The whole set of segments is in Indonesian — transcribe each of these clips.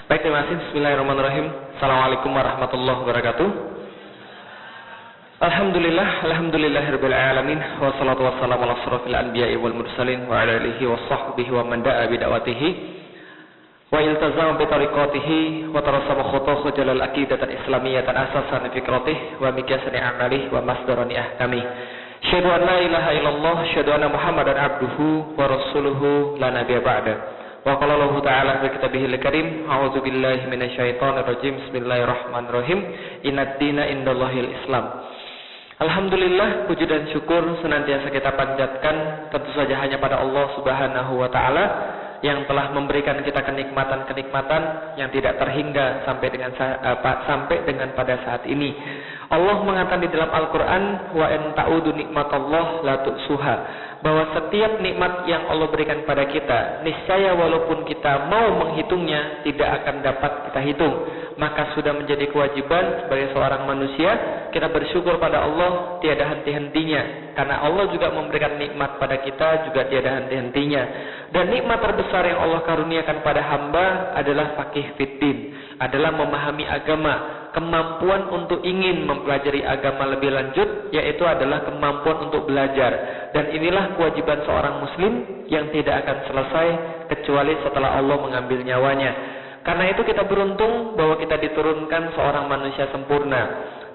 Baik, terima kasih. Bismillahirrahmanirrahim. Assalamualaikum warahmatullahi wabarakatuh. Alhamdulillahirabbil alamin, wassalatu wassalamu ala asyrofil anbiya'i wal mursalin wa ala alihi washabbihi wa man da'a bi da'watihi wa iltazama bi tariqatihi wa tarasama khutwahu jalal aqidatan islamiyyatan asasan fikratihi wa miqyasani amalihi wa masdarani ahkami. Syahadu an la ilaha illallah, syahadu anna Muhammadan abduhu wa rasuluhu la nabiyya ba'da. Wa qala Allah ta'ala fi kitabihil karim, a'udzu billahi minasyaitonir rajim. Bismillahirrahmanirrahim. Innad dina indallahil Islam. Alhamdulillah, puji dan syukur senantiasa kita panjatkan tentu saja hanya pada Allah Subhanahu wa taala yang telah memberikan kita kenikmatan-kenikmatan yang tidak terhingga sampai dengan pada saat ini. Allah mengatakan di dalam Al-Qur'an, wa in ta'udu nikmatallah la tu'suha, bahwa setiap nikmat yang Allah berikan pada kita, niscaya walaupun kita mau menghitungnya tidak akan dapat kita hitung. Maka sudah menjadi kewajiban sebagai seorang manusia kita bersyukur pada Allah tiada henti-hentinya, karena Allah juga memberikan nikmat pada kita juga tiada henti-hentinya. Dan nikmat terbesar yang Allah karuniakan pada hamba adalah faqih fiddin, adalah memahami agama, kemampuan untuk ingin mempelajari agama lebih lanjut, yaitu adalah kemampuan untuk belajar. Dan inilah kewajiban seorang muslim yang tidak akan selesai kecuali setelah Allah mengambil nyawanya. Karena itu kita beruntung bahwa kita diturunkan seorang manusia sempurna,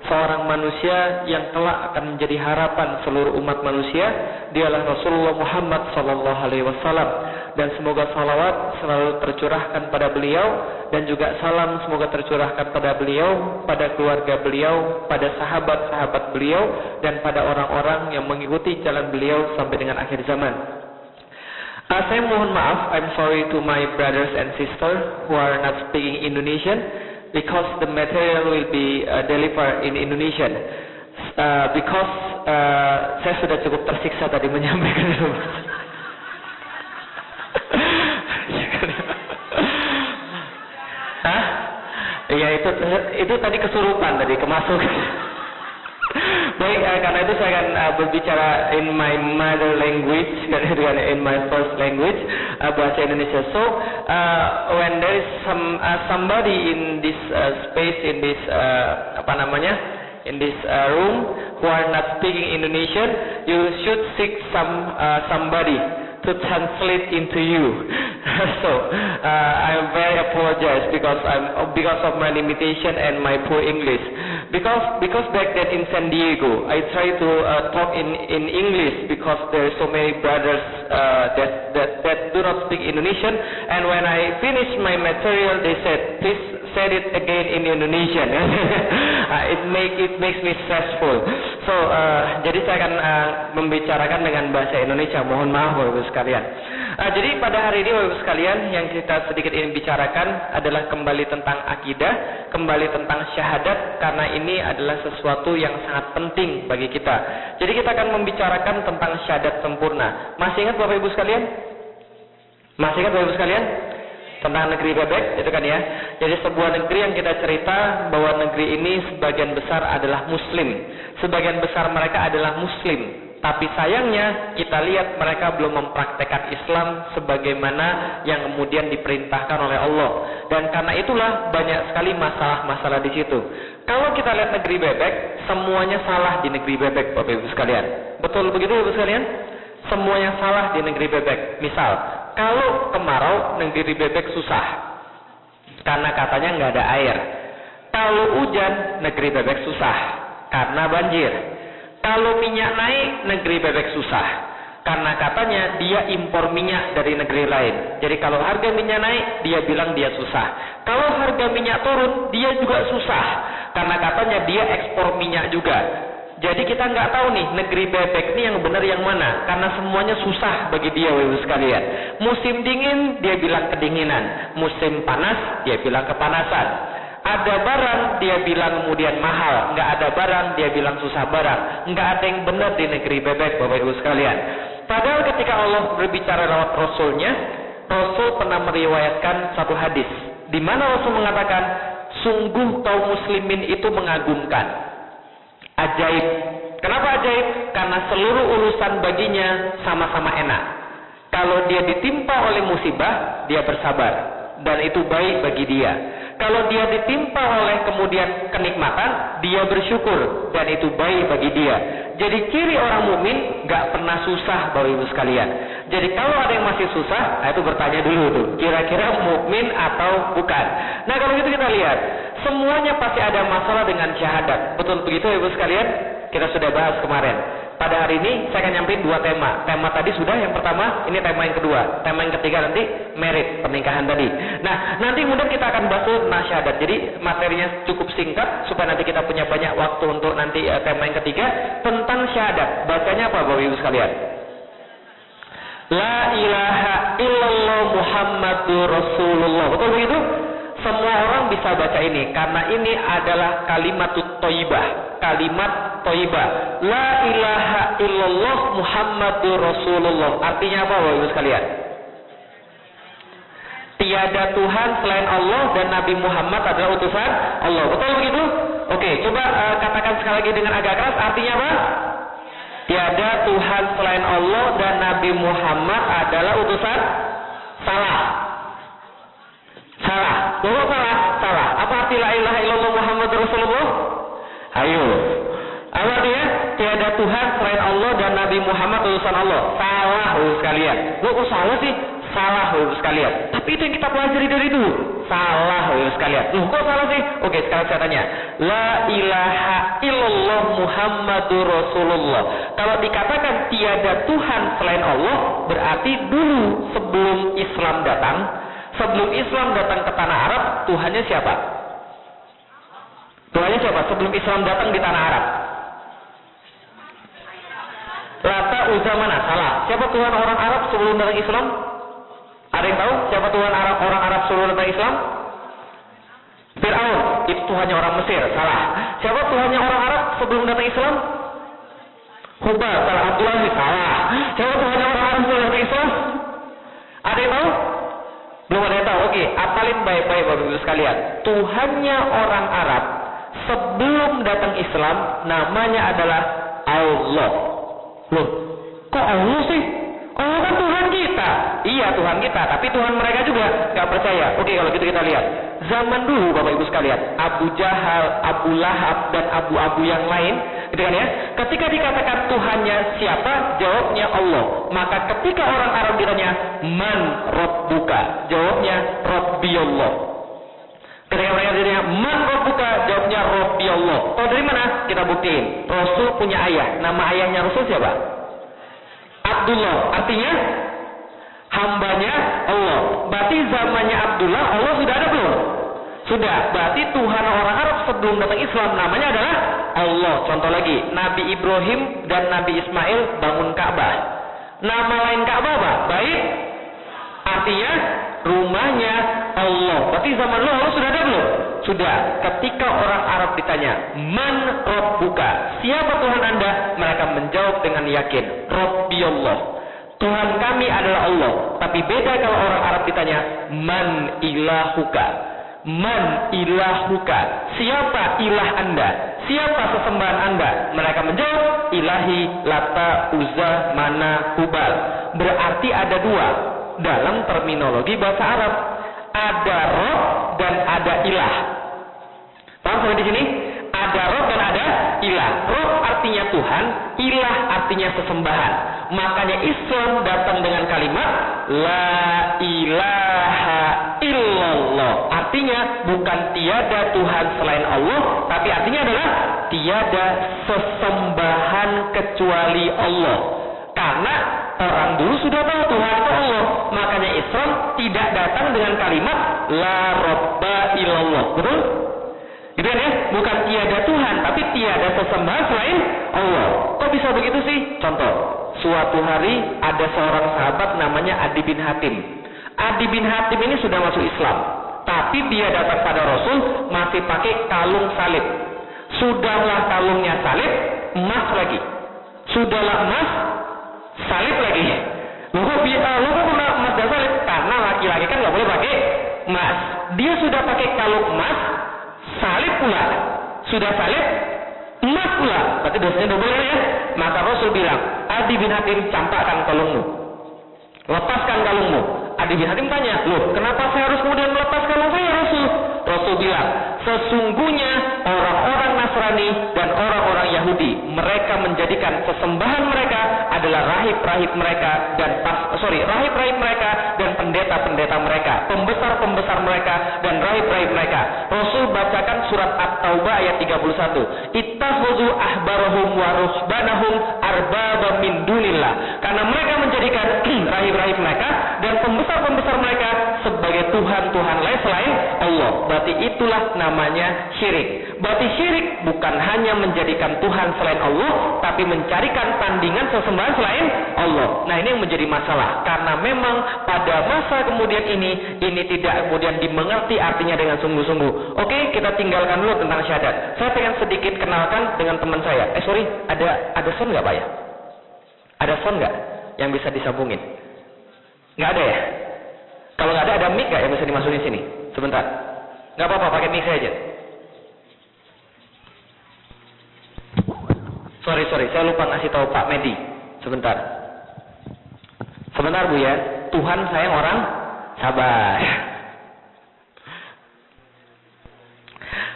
seorang manusia yang kelak akan menjadi harapan seluruh umat manusia. Dialah Rasulullah Muhammad SAW. Dan semoga salawat selalu tercurahkan pada beliau, dan juga salam semoga tercurahkan pada beliau, pada keluarga beliau, pada sahabat-sahabat beliau, dan pada orang-orang yang mengikuti jalan beliau sampai dengan akhir zaman. Saya mohon maaf, I'm sorry to my brothers and sisters who are not speaking Indonesian, because the material will be delivered in Indonesian. Because saya sudah cukup tersiksa tadi menyampaikan itu. Hah? Ya itu tadi kesurupan tadi, kemasukan. Baik, karena itu saya akan berbicara in my mother language, in my first language, bahasa Indonesia. So, when there is somebody in this space, in this in this room who are not speaking Indonesian, you should seek somebody to translate into you. So I am very apologize because of my limitation and my poor English. Because back then in San Diego, I try to talk in English because there are so many brothers that do not speak Indonesian. And when I finish my material, they said, please say it again in Indonesian. It makes me stressful. So jadi saya akan membicarakan dengan bahasa Indonesia. Mohon maaf Bapak sekalian. Jadi pada hari ini Bapak sekalian, yang kita sedikit ingin bicarakan adalah kembali tentang akidah, kembali tentang syahadat, karena ini adalah sesuatu yang sangat penting bagi kita. Jadi kita akan membicarakan tentang syahadat sempurna. Masih ingat Bapak Ibu sekalian? Masih ingat Bapak Ibu sekalian? Tentang negeri bebek, itu kan ya. Jadi sebuah negeri yang kita cerita bahwa negeri ini sebagian besar adalah muslim. Sebagian besar mereka adalah muslim. Tapi sayangnya kita lihat mereka belum mempraktekkan Islam sebagaimana yang kemudian diperintahkan oleh Allah. Dan karena itulah banyak sekali masalah-masalah di situ. Kalau kita lihat negeri bebek, semuanya salah di negeri bebek Bapak Ibu sekalian. Betul begitu Bapak sekalian? Semuanya salah di negeri bebek. Misal, kalau kemarau negeri bebek susah, karena katanya nggak ada air. Kalau hujan negeri bebek susah, karena banjir. Kalau minyak naik, negeri bebek susah, karena katanya dia impor minyak dari negeri lain. Jadi kalau harga minyak naik, dia bilang dia susah. Kalau harga minyak turun, dia juga susah, karena katanya dia ekspor minyak juga. Jadi kita nggak tahu nih negeri bebek ini yang benar yang mana, karena semuanya susah bagi dia Bapak sekalian. Musim dingin dia bilang kedinginan, musim panas dia bilang kepanasan. Ada barang dia bilang kemudian mahal, nggak ada barang dia bilang susah barang. Nggak ada yang benar di negeri bebek Bapak Ibu sekalian. Padahal ketika Allah berbicara lewat Rasulnya, Rasul pernah meriwayatkan satu hadis di mana Rasul mengatakan, sungguh kaum muslimin itu mengagumkan, ajaib. Kenapa ajaib? Karena seluruh urusan baginya sama-sama enak. Kalau dia ditimpa oleh musibah, dia bersabar. dan itu baik bagi dia. Kalau dia ditimpa oleh kemudian kenikmatan, dia bersyukur dan itu baik bagi dia. Jadi ciri orang mukmin gak pernah susah, Bapak Ibu sekalian. Jadi kalau ada yang masih susah, itu bertanya dulu tuh, kira-kira mukmin atau bukan. Nah kalau gitu kita lihat, semuanya pasti ada masalah dengan syahadat. Betul begitu Ibu sekalian? Kita sudah bahas kemarin. Pada hari ini saya akan nyampein 2 tema. Tema tadi sudah yang pertama, ini tema yang kedua. Tema yang ketiga nanti merit, pernikahan tadi. Nah, nanti kemudian kita akan bahas tentang syahadat. Jadi materinya cukup singkat supaya nanti kita punya banyak waktu untuk nanti tema yang ketiga tentang syahadat. Bacanya apa Bapak Ibu sekalian? La ilaha illallah Muhammadur Rasulullah. Betul begitu? Semua orang bisa baca ini karena ini adalah kalimatut thayyibah. Kalimat thayyibah. La ilaha illallah Muhammadur Rasulullah. Artinya apa Bapak Ibu sekalian? Tiada Tuhan selain Allah dan Nabi Muhammad adalah utusan Allah. Betul begitu? Oke, coba katakan sekali lagi dengan agak keras. Artinya apa? Tiada Tuhan selain Allah dan Nabi Muhammad adalah utusan. Salah. Salah. Bahwa salah? Salah. Apa arti la ilaha illallah Muhammadur Rasulullah? Ayo. Apa artinya? Tiada Tuhan selain Allah dan Nabi Muhammad utusan Allah. Salah sekalian. Loh kok salah sih? Salah sekalian. Tapi itu yang kita pelajari dari itu. Salah sekalian. Loh kok salah sih? Oke, sekarang saya tanya. La ilaha illallah Muhammadur Rasulullah. Kalau dikatakan tiada Tuhan selain Allah, berarti dulu sebelum Islam datang, sebelum Islam datang ke tanah Arab, Tuhannya siapa? Tuhannya siapa? Sebelum Islam datang di tanah Arab. Lata, Uzza, mana? Salah. Siapa Tuhan orang Arab sebelum datang Islam? Ada yang tahu siapa Tuhan orang Arab sebelum datang Islam? Fir'aun. Itu Tuhannya orang Mesir. Salah. Siapa Tuhannya orang Arab sebelum datang Islam? Hubal. Salah. Abdullah. Salah. Siapa Tuhannya orang Arab sebelum datang Islam? Ada yang tahu? Belum ada yang tahu. Oke, apalin baik-baik Bapak Ibu sekalian. Tuhannya orang Arab sebelum datang Islam namanya adalah Allah. Loh, kok Allah sih? Allah kan Tuhan kita. Iya Tuhan kita, tapi Tuhan mereka juga gak percaya. Oke, kalau gitu kita lihat. Zaman dulu Bapak Ibu sekalian, Abu Jahal, Abu Lahab dan Abu-Abu yang lain, gitu kan ya. Ketika dikatakan Tuhannya siapa? Jawabnya Allah. Maka ketika orang Arab ditanya, "Man Rabbuka?" Jawabnya Rabbi Allah. Ketika mereka ditanya, "Man Rabbuka?" Jawabnya Rabbi Allah. Tahu dari mana? Kita buktiin. Rasul punya ayah. Nama ayahnya Rasul siapa? Abdullah. Artinya hambanya Allah. Berarti zamannya Abdullah Allah sudah ada belum? Sudah. Berarti Tuhan orang Arab sebelum datang Islam namanya adalah Allah. Contoh lagi, Nabi Ibrahim dan Nabi Ismail bangun Ka'bah. Nama lain Ka'bah apa? Baik. Artinya rumahnya Allah. Berarti zaman dulu Allah sudah ada belum? Sudah. Ketika orang Arab ditanya, "Man Rabbuka?" Siapa Tuhan Anda? Mereka menjawab dengan yakin, Rabbi Allah. Tuhan kami adalah Allah. Tapi beda kalau orang Arab ditanya, "Man ilahuka?" Man ilahuka? Siapa ilah Anda? Siapa sesembahan Anda? Mereka menjawab, Ilahi Lata, Uzza, Mana, Hubal. Berarti ada dua dalam terminologi bahasa Arab. Ada Rob dan ada ilah. Paham sampai di sini? Ada Rob dan ada ilah. Rob artinya Tuhan, ilah artinya sesembahan. Makanya Islam datang dengan kalimat La ilaha illallah. Artinya bukan tiada Tuhan selain Allah, tapi artinya adalah tiada sesembahan kecuali Allah. Karena orang dulu sudah tahu Tuhan itu Allah. Makanya Islam tidak datang dengan kalimat La Rabba illallah. Betul? Gitu kan ya? Bukan tiada Tuhan, tapi tiada sesembahan selain Allah. Kok bisa begitu sih? Contoh, suatu hari ada seorang sahabat namanya Adi bin Hatim. Adi bin Hatim ini sudah masuk Islam, tapi dia datang pada Rasul masih pakai kalung salib. Sudahlah kalungnya salib, emas lagi. Sudahlah emas, salib lagi. Lu kok pernah emas dan salib? Karena laki-laki kan nggak boleh pakai emas. Dia sudah pakai kalung emas, salib pula. Sudah salib, emas pula. Berarti dosanya double ya. Maka Rasul bilang, Adi bin Hatim, campakkan kalungmu. Lepaskan kalungmu. Adi bin Hatim tanya, loh kenapa saya harus kemudian melepas kalau saya Rasul? Rasul bilang, sesungguhnya orang-orang Nasrani dan orang-orang Yahudi, mereka menjadikan sesembahan mereka adalah rahib-rahib mereka dan rahib-rahib mereka dan pendeta-pendeta mereka, pembesar-pembesar mereka dan rahib-rahib mereka. Rasul bacakan surat At-Taubah ayat 31. Ittakhudhu ahbarahum wa ruhbanahum arbaba min dunillah. Karena mereka menjadikan rahib-rahib mereka dan pembesar-pembesar mereka sebagai Tuhan-Tuhan lain selain Allah. Berarti itulah namanya syirik. Berarti syirik bukan hanya menjadikan Tuhan selain Allah, tapi mencarikan tandingan sesembahan selain Allah. Nah, ini yang menjadi masalah. Karena memang pada masa kemudian ini tidak kemudian dimengerti artinya dengan sungguh-sungguh. Oke, kita tinggalkan dulu tentang syahadat. Saya pengen sedikit kenalkan dengan teman saya. Sorry, ada sound nggak Pak ya? Ada sound nggak yang bisa disambungin? Nggak ada ya? Kalau nggak ada mic nggak yang bisa dimasukin sini? Sebentar. Nggak apa-apa, pakai mic saya aja. Sorry, saya lupa ngasih tahu Pak Medi. Sebentar Bu ya. Tuhan sayang orang sabar.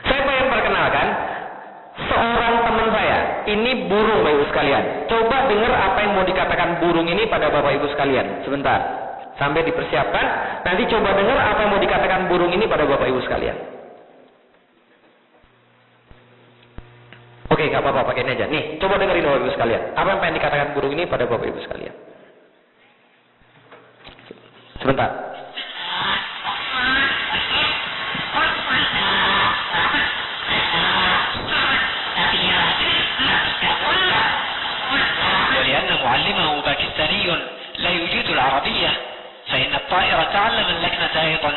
Saya pengen perkenalkan seorang teman saya. Ini burung Bapak Ibu sekalian. Coba dengar apa yang mau dikatakan burung ini pada Bapak Ibu sekalian. Sebentar. Sampai dipersiapkan. Nanti coba dengar apa yang mau dikatakan burung ini pada Bapak Ibu sekalian. Oke, nggak apa-apa, pakai ini aja. Nih, coba dengerin Bapak Ibu sekalian. Apa yang pengen dikatakan burung ini pada Bapak Ibu sekalian? Sebentar. ولأن معلمه باكستاني لا يجيد العربية فإن الطائر تعلم اللكنة أيضا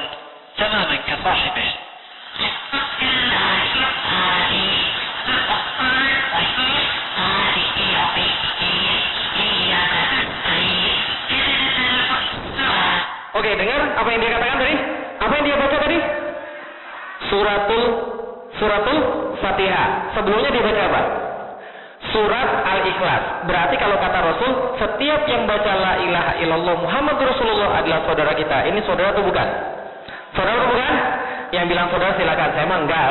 تماما كصاحبه. Oke, dengar apa yang dia katakan tadi? Apa yang dia baca tadi? Suratul Fatihah. Sebelumnya dia baca apa? Surat Al-Ikhlas. Berarti kalau kata Rasul, setiap yang baca la ilaha illallah Muhammad Rasulullah adalah saudara kita. Ini saudara atau bukan? Saudara atau bukan? Yang bilang saudara silakan, saya mah enggak.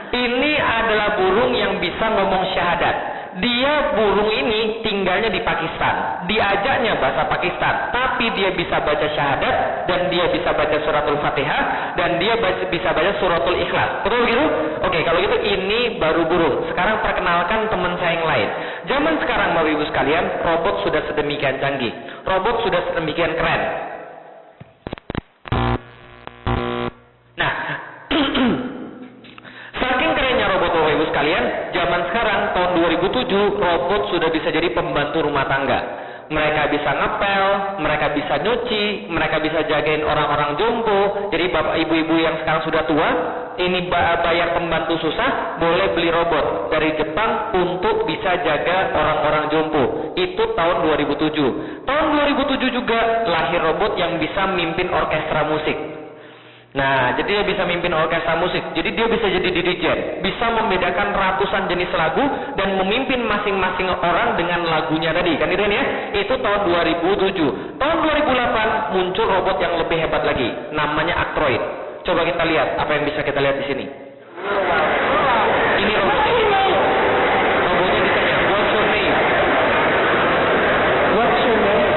Ini adalah burung yang bisa ngomong syahadat. Dia burung ini tinggalnya di Pakistan. Diajaknya bahasa Pakistan, tapi dia bisa baca syahadat dan dia bisa baca suratul Fatihah dan dia bisa baca suratul Ikhlas. Betul gitu? Oke, kalau gitu ini baru burung. Sekarang perkenalkan teman saya yang lain. Zaman sekarang Bapak Ibu sekalian, robot sudah sedemikian canggih. Robot sudah sedemikian keren. Nah, saking kerennya robot Bapak Ibu sekalian, zaman sekarang tahun 2007 robot sudah bisa jadi pembantu rumah tangga. Mereka bisa ngepel, mereka bisa nyuci, mereka bisa jagain orang-orang jompo. Jadi bapak ibu-ibu yang sekarang sudah tua, ini bayar pembantu susah, boleh beli robot dari Jepang untuk bisa jaga orang-orang jompo. Itu tahun 2007. Tahun 2007 juga lahir robot yang bisa mimpin orkestra musik. Nah, jadi dia bisa mimpin orkestra musik. Jadi dia bisa jadi dirijen, bisa membedakan ratusan jenis lagu dan memimpin masing-masing orang dengan lagunya tadi. Kan itu ya? Itu tahun 2007. Tahun 2008 muncul robot yang lebih hebat lagi, namanya Actroid. Coba kita lihat apa yang bisa kita lihat di sini. Ini robotnya. Robotnya ditanya, "What's your name?" What's your name?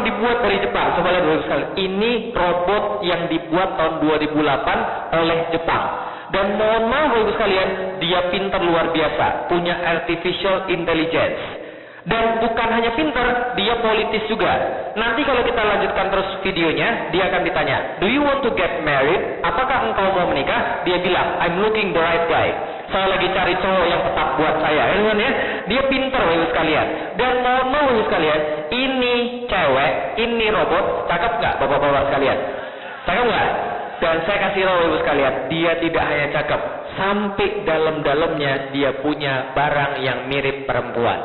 Dibuat dari Jepang. Coba lihat dulu sekali. Ini robot yang dibuat tahun 2008 oleh Jepang. Dan mohon maaf Ibu sekalian, dia pintar luar biasa, punya artificial intelligence. Dan bukan hanya pintar, dia politis juga. Nanti kalau kita lanjutkan terus videonya, dia akan ditanya, "Do you want to get married?" Apakah engkau mau menikah? Dia bilang, "I'm looking the right guy." Saya lagi cari cowok yang tetap buat saya. Ya? Dia pintar Ibu sekalian. Dan mohon maaf Ibu sekalian, ini cewek, ini robot, cakep nggak bapak-bapak sekalian? Cakep nggak? Dan saya kasih tahu ibu sekalian, dia tidak hanya cakep, sampai dalam-dalamnya dia punya barang yang mirip perempuan.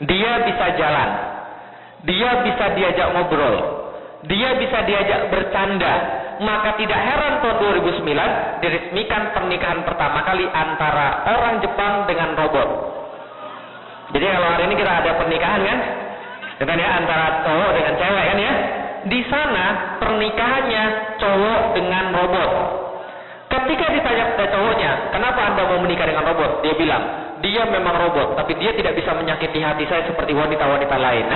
Dia bisa jalan, dia bisa diajak ngobrol, dia bisa diajak bercanda. Maka tidak heran tahun 2009 diresmikan pernikahan pertama kali antara orang Jepang dengan robot. Jadi kalau hari ini kita ada pernikahan kan, kan ya, antara cowok dengan cewek kan ya. Di sana pernikahannya cowok dengan robot. Ketika ditanya pada cowoknya, kenapa Anda mau menikah dengan robot? Dia bilang, dia memang robot, tapi dia tidak bisa menyakiti hati saya seperti wanita-wanita lain.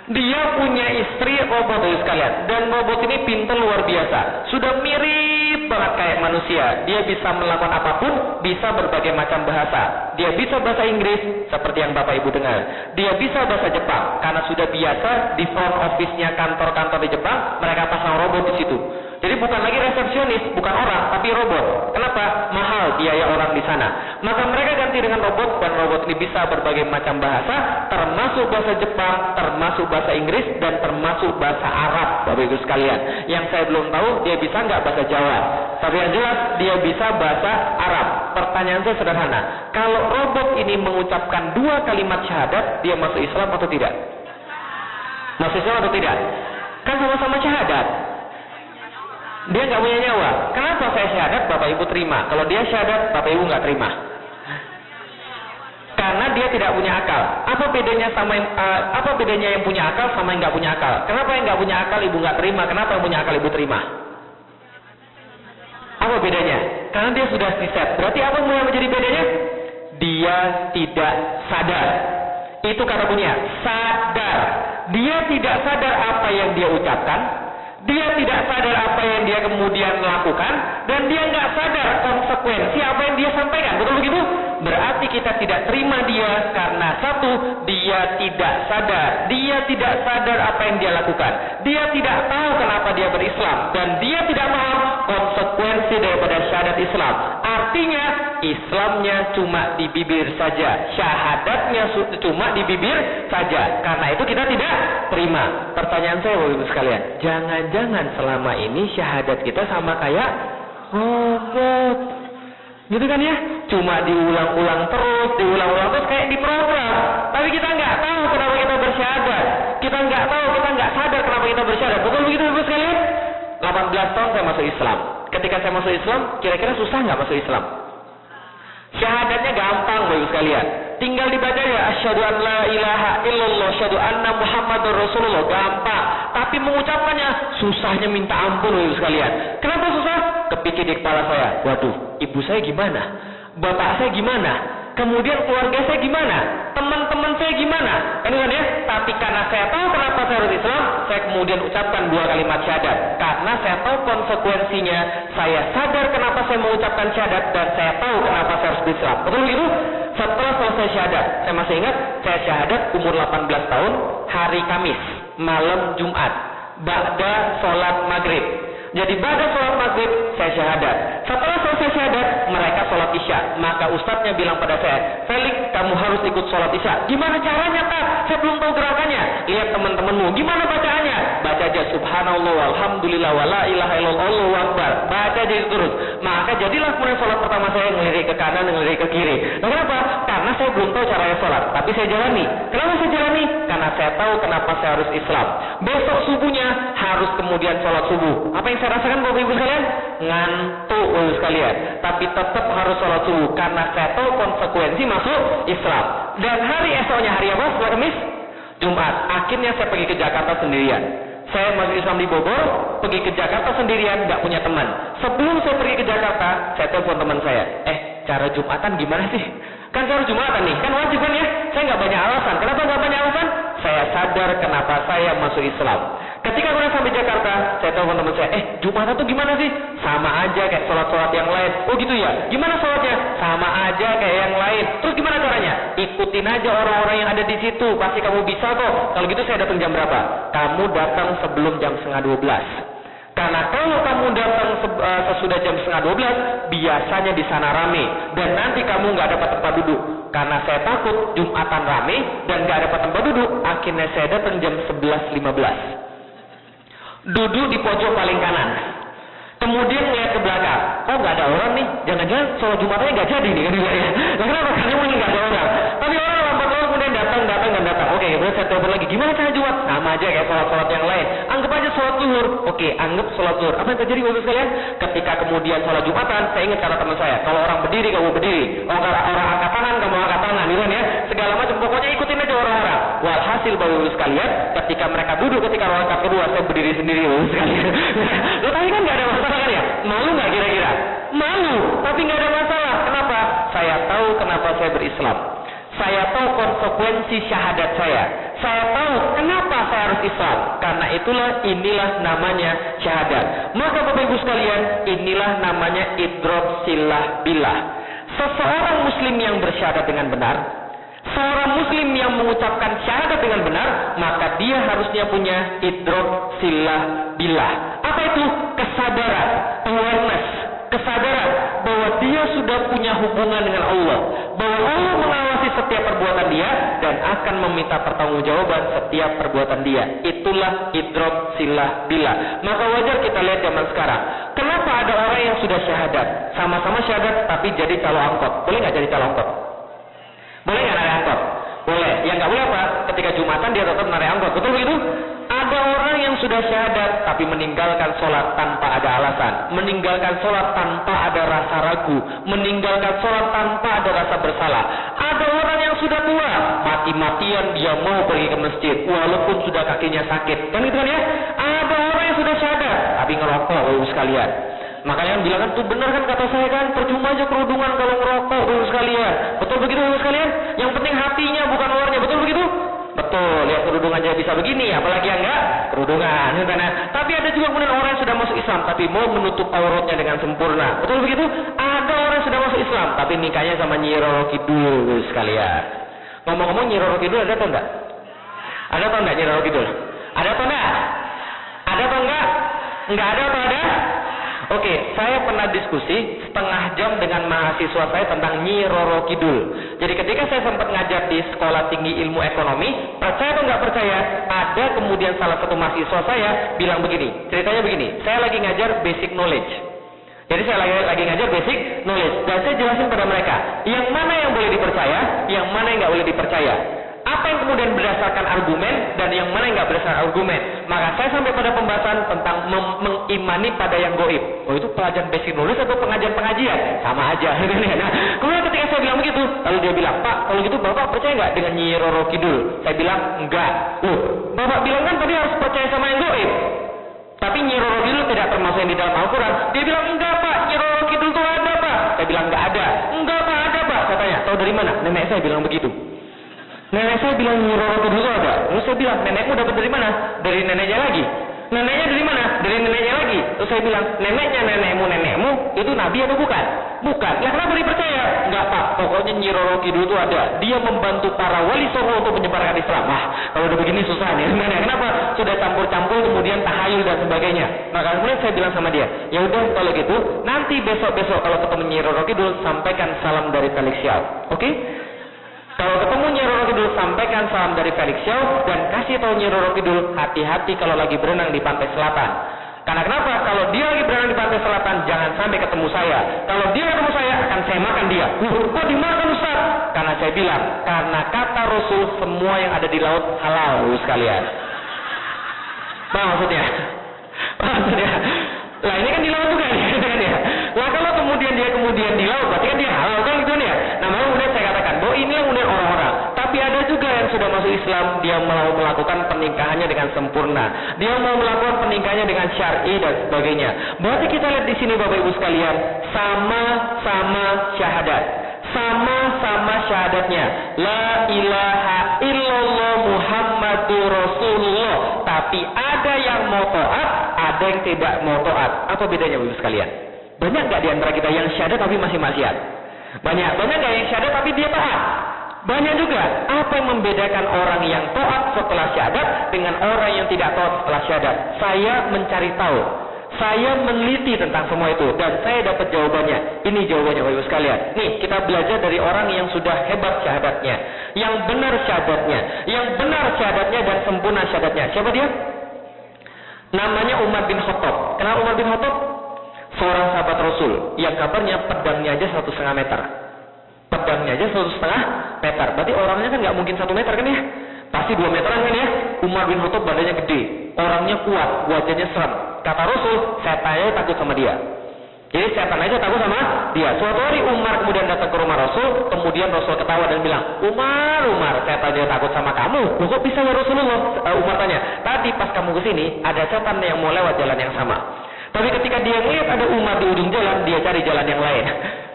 Dia punya istri robot itu sekalian, dan robot ini pintar luar biasa. Sudah mirip banget kayak manusia. Dia bisa melakukan apapun, bisa berbagai macam bahasa. Dia bisa bahasa Inggris seperti yang Bapak Ibu dengar. Dia bisa bahasa Jepang karena sudah biasa di front office-nya kantor-kantor di Jepang, mereka pasang robot di situ. Jadi bukan lagi resepsionis, bukan orang, tapi robot. Kenapa? Mahal biaya orang di sana. Maka mereka ganti dengan robot, dan robot ini bisa berbagai macam bahasa, termasuk bahasa Jepang, termasuk bahasa Inggris, dan termasuk bahasa Arab, Bapak Ibu sekalian. Yang saya belum tahu, dia bisa nggak bahasa Jawa. Tapi yang jelas, dia bisa bahasa Arab. Pertanyaan saya sederhana, kalau robot ini mengucapkan 2 kalimat syahadat, dia masuk Islam atau tidak? Masuk Islam atau tidak? Kan sama-sama syahadat. Dia nggak punya nyawa. Kenapa saya syahadat, Bapak Ibu terima? Kalau dia syahadat, Bapak Ibu nggak terima. Karena dia tidak punya akal. Apa bedanya yang punya akal sama yang nggak punya akal? Kenapa yang nggak punya akal Ibu nggak terima? Kenapa yang punya akal Ibu terima? Apa bedanya? Karena dia sudah diset. Berarti apa yang menjadi bedanya? Dia tidak sadar. Itu kata punya sadar. Dia tidak sadar apa yang dia ucapkan. Dia tidak sadar apa yang dia kemudian lakukan, dan dia nggak sadar konsekuensi apa yang dia sampaikan. Betul begitu? Berarti kita tidak terima dia karena satu, dia tidak sadar. Dia tidak sadar apa yang dia lakukan. Dia tidak tahu kenapa dia berislam, dan dia tidak paham konsekuensi daripada syahadat Islam. Artinya Islamnya cuma di bibir saja, syahadatnya cuma di bibir saja. Karena itu kita tidak terima. Pertanyaan saya Bapak Ibu sekalian, jangan-jangan selama ini syahadat kita sama kayak robot, gitu kan ya? Cuma diulang-ulang terus kayak diprogram. Tapi kita nggak tahu kenapa kita bersyahadat. Kita nggak tahu, kita nggak sadar kenapa kita bersyahadat. Betul begitu Bapak sekalian? 18 tahun saya masuk Islam. Ketika saya masuk Islam, kira-kira susah nggak masuk Islam? Syahadatnya gampang Bapak sekalian. Tinggal dibaca ya, asyhadu an la ilaha illallah, asyhadu anna Muhammadur Rasulullah, gampang. Tapi mengucapkannya susahnya minta ampun Bapak sekalian. Kenapa susah? Kepikir di kepala saya, waduh, ibu saya gimana? Bapak saya gimana? Kemudian keluarga saya gimana? Teman-teman saya gimana? Kan ya? Tapi karena saya tahu kenapa saya harus Islam, saya kemudian ucapkan 2 kalimat syahadat. Karena saya tahu konsekuensinya, saya sadar kenapa saya mengucapkan syahadat, dan saya tahu kenapa saya harus Islam. Betul begitu? Setelah selesai syahadat, saya masih ingat, saya syahadat umur 18 tahun, hari Kamis, malam Jumat, ba'da sholat maghrib. Jadi ba'da sholat maghrib, saya syahadat. Setelah selesai syahadat, mereka sholat isya. Maka ustadznya bilang pada saya, Felix, kamu harus ikut sholat isya. Gimana caranya, Pak? Saya belum tahu gerakannya. Lihat teman-temanmu, gimana bacaannya? Baca aja subhanallah, walhamdulillah, wala ilaha illallah, Allahu akbar. Baca aja terus. Maka jadilah kemudian sholat pertama saya ngelirik ke kanan, ngelirik ke kiri. Nah, kenapa? Karena saya belum tahu caranya sholat, tapi saya jalani. Kenapa saya jalani? Karena saya tahu kenapa saya harus Islam. Besok subuhnya harus kemudian sholat subuh. Apa yang saya rasakan Bapak Ibu sekalian? Ngantuk Bapak Ibu sekalian. Tapi tetap harus sholat subuh karena saya tahu konsekuensi masuk Islam. Dan hari esoknya, hari apa? Setelah Kamis? Jumat. Akhirnya saya pergi ke Jakarta sendirian. Saya masuk Islam di Bogor, pergi ke Jakarta sendirian, nggak punya teman. Sebelum saya pergi ke Jakarta, saya telepon teman saya. Cara Jumatan gimana sih? Kan saya harus Jumatan nih, kan wajib kan ya? Saya nggak banyak alasan. Kenapa nggak banyak alasan? Saya sadar kenapa saya masuk Islam. Ketika saya sampai Jakarta, saya telepon teman saya, Jumatan tuh gimana sih? Sama aja kayak sholat-sholat yang lain. Oh gitu ya? Gimana sholatnya? Sama aja kayak yang lain. Terus gimana caranya? Ikutin aja orang-orang yang ada di situ. Pasti kamu bisa kok. Kalau gitu saya datang jam berapa? Kamu datang sebelum jam 11:30. Karena kalau kamu datang sesudah jam 11:30, biasanya di sana rame. Dan nanti kamu nggak dapat tempat duduk. Karena saya takut Jumatan rame dan nggak dapat tempat duduk. Akhirnya saya datang jam 11:15. duduk di pojok paling kanan. Kemudian ngeliat ke belakang, oh nggak ada orang nih, jangan-jangan sholat Jumatnya nggak jadi nih kan ya. Nah, kenapa? Karena mungkin nggak ada orang. Tapi orang lambat laun kemudian datang. Oke, kemudian saya telepon lagi, gimana cara Jumat? Sama aja kayak sholat yang lain. Anggap aja sholat zuhur. Oke, anggap sholat zuhur. Apa yang terjadi Bapak sekalian? Ketika kemudian sholat Jumatan, saya ingat kata teman saya, kalau orang berdiri kamu berdiri, orang angkat tangan kamu angkat tangan, gitu kan ya. Segala macam, pokoknya ikutin aja orang-orang. Walhasil Bapak sekalian, ketika mereka duduk ketika rakaat kedua, saya berdiri sendiri Bapak sekalian. Lo tadi kan nggak ada masalah kan ya? Malu nggak kira-kira? Malu, tapi nggak ada masalah. Kenapa? Saya tahu kenapa saya berislam. Saya tahu konsekuensi syahadat saya. Saya tahu kenapa saya harus Islam. Karena inilah namanya syahadat. Maka Bapak Ibu sekalian, inilah namanya idrok silah billah. Seseorang muslim yang bersyahadat dengan benar, seorang muslim yang mengucapkan syahadat dengan benar, maka dia harusnya punya idrok silah billah. Apa itu? Kesadaran, awareness, kesadaran bahwa dia sudah punya hubungan dengan Allah, bahwa Allah mengawasi setiap perbuatan dia dan akan meminta pertanggungjawaban setiap perbuatan dia. Itulah idrok silah billah. Maka wajar kita lihat zaman sekarang, kenapa ada orang yang sudah syahadat, sama-sama syahadat tapi jadi calo angkot. Boleh nggak jadi calo angkot? Boleh nggak narik angkot? Boleh. Yang nggak boleh apa? Ketika Jumatan dia tetap narik angkot. Betul begitu? Ada orang yang sudah syahadat tapi meninggalkan sholat tanpa ada alasan, meninggalkan sholat tanpa ada rasa ragu, meninggalkan sholat tanpa ada rasa bersalah. Ada orang yang sudah tua, mati-matian dia mau pergi ke masjid walaupun sudah kakinya sakit. Kan itu kan ya? Ada orang yang sudah syahadat tapi ngerokok, Bapak sekalian. Makanya bilang kan, tuh benar kan kata saya kan, percuma aja kerudungan kalau ngerokok, Bapak sekalian. Betul begitu Bapak sekalian? Yang penting hatinya bukan luarnya, betul begitu? Betul, lihat kerudungan aja bisa begini, apalagi yang enggak kerudungan. Tapi ada juga kemudian orang yang sudah masuk Islam tapi mau menutup auratnya dengan sempurna. Betul begitu? Ada orang yang sudah masuk Islam tapi nikahnya sama Nyi Roro Kidul sekalian. Ngomong-ngomong Nyi Roro Kidul ada atau enggak? Ada atau enggak Nyi Roro Kidul? Ada atau enggak? Ada atau enggak? Enggak ada atau ada? Oke, saya pernah diskusi setengah jam dengan mahasiswa saya tentang Nyi Roro Kidul. Jadi ketika saya sempat ngajar di Sekolah Tinggi Ilmu Ekonomi, percaya atau nggak percaya, ada kemudian salah satu mahasiswa saya bilang begini, ceritanya begini, saya lagi ngajar basic knowledge. Jadi saya lagi ngajar basic knowledge, dan saya jelasin pada mereka, yang mana yang boleh dipercaya, yang mana yang nggak boleh dipercaya. Apa yang kemudian berdasarkan argumen dan yang mana yang nggak berdasarkan argumen. Maka saya sampai pada pembahasan tentang mengimani pada yang goib. Oh itu pelajaran basic knowledge atau pengajian? Sama aja. Nah, kemudian ketika saya bilang begitu, lalu dia bilang, Pak, kalau gitu Bapak percaya nggak dengan Nyi Roro Kidul? Saya bilang, enggak. Bapak bilang kan tadi harus percaya sama yang goib. Tapi Nyi Roro Kidul tidak termasuk yang di dalam Al-Quran. Dia bilang, enggak Pak, Nyi Roro Kidul itu ada Pak. Saya bilang, enggak ada. Enggak Pak, ada Pak. Saya tanya, tahu dari mana? Nenek saya bilang begitu. Nenek saya bilang Nyi Roro Kidul itu ada. Terus saya bilang, nenekmu dapat dari mana? Dari neneknya lagi. Neneknya dari mana? Dari neneknya lagi. Terus saya bilang, neneknya nenekmu itu nabi atau bukan? Bukan. Lah kenapa dipercaya? Enggak Pak, pokoknya Nyi Roro Kidul itu ada. Dia membantu para wali songo untuk menyebarkan Islam. Kalau udah begini susah nih. Kenapa? Sudah campur-campur kemudian tahayul dan sebagainya. Maka kemudian saya bilang sama dia, ya udah kalau gitu, nanti besok-besok kalau ketemu Nyi Roro Kidul sampaikan salam dari Felix Xiao. Oke? Kalau ketemu Nyi Roro Kidul, sampaikan salam dari Felix Xiao dan kasih tahu Nyi Roro Kidul, hati-hati kalau lagi berenang di pantai selatan. Karena kenapa? Kalau dia lagi berenang di pantai selatan, jangan sampai ketemu saya. Kalau dia ketemu saya, akan saya makan dia. Kok dimakan Ustaz? Karena saya bilang, karena kata Rasul, semua yang ada di laut halal sekalian. Apa maksudnya? Lah ini kan di laut juga kan ya. Lah kalau kemudian dia di laut, berarti kan dia halal kan gitu ya. Nah, kemudian saya katakan bahwa inilah kemudian orang-orang. Tapi ada juga yang sudah masuk Islam, dia mau melakukan pernikahannya dengan sempurna. Dia mau melakukan pernikahannya dengan syar'i dan sebagainya. Berarti kita lihat di sini Bapak Ibu sekalian, sama-sama syahadat. Sama-sama syahadatnya. La ilaha illallah Muhammadur Rasulullah. Tapi ada yang mau taat, ada yang tidak mau taat. Apa bedanya Bapak Ibu sekalian? Banyak nggak di antara kita yang syahadat tapi masih maksiat? Banyak nggak yang syahadat tapi dia taat? Banyak juga. Apa yang membedakan orang yang taat setelah syahadat dengan orang yang tidak taat setelah syahadat? Saya mencari tahu. Saya meneliti tentang semua itu dan saya dapat jawabannya. Ini jawabannya Bapak Ibu sekalian. Nih, kita belajar dari orang yang sudah hebat syahadatnya, yang benar syahadatnya dan sempurna syahadatnya. Siapa dia? Namanya Umar bin Khattab. Kenal Umar bin Khattab? Seorang sahabat Rasul yang kabarnya pedangnya aja 1,5 meter. Pedangnya aja 1,5 meter. Berarti orangnya kan nggak mungkin 1 meter kan ya? Pasti 2 meteran kan ya? Umar bin Khattab badannya gede, orangnya kuat, wajahnya serem. Kata Rasul, setannya takut sama dia. Jadi setan aja takut sama dia. Suatu hari Umar kemudian datang ke rumah Rasul, kemudian Rasul ketawa dan bilang, Umar, setan aja takut sama kamu. Kok bisa ya Rasulullah? Umar tanya, tadi pas kamu kesini, ada setan yang mau lewat jalan yang sama. Tapi ketika dia melihat ada Umar di ujung jalan, dia cari jalan yang lain.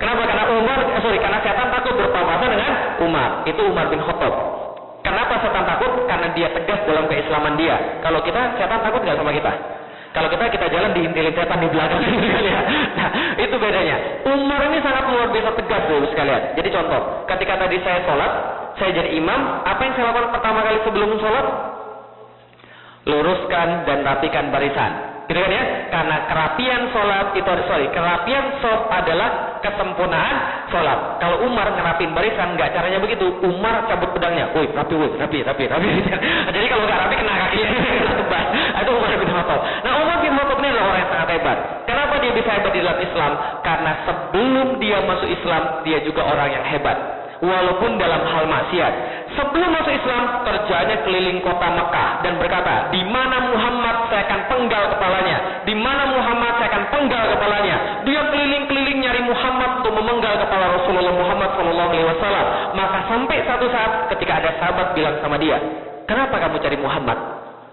Kenapa? Karena setan takut berpapasan dengan Umar. Itu Umar bin Khattab. Kenapa setan takut? Karena dia tegas dalam keislaman dia. Kalau kita, setan takut nggak sama kita? Kalau kita jalan diintilin setan di belakang ya. Nah, itu bedanya. Umar ini sangat luar biasa tegas dulu sekalian. Jadi contoh, ketika tadi saya sholat, saya jadi imam, apa yang saya lakukan pertama kali sebelum sholat? Luruskan dan rapikan barisan. Gitu kan ya? Karena kerapian sholat adalah kesempurnaan sholat. Kalau Umar ngerapin barisan, nggak caranya begitu. Umar cabut pedangnya, rapi. Jadi kalau nggak rapi kena kakinya, kena tebas. Itu Umar bin Khattab. Nah, Umar bin Khattab ini adalah orang yang sangat hebat. Kenapa dia bisa hebat di dalam Islam? Karena sebelum dia masuk Islam, dia juga orang yang hebat. Walaupun dalam hal maksiat. Sebelum masuk Islam, kerjanya keliling kota Mekah dan berkata, di mana Muhammad saya akan penggal kepalanya. Di mana Muhammad saya akan penggal kepalanya. Dia keliling-keliling nyari Muhammad untuk memenggal kepala Rasulullah Muhammad SAW. Maka sampai satu saat ketika ada sahabat bilang sama dia, kenapa kamu cari Muhammad?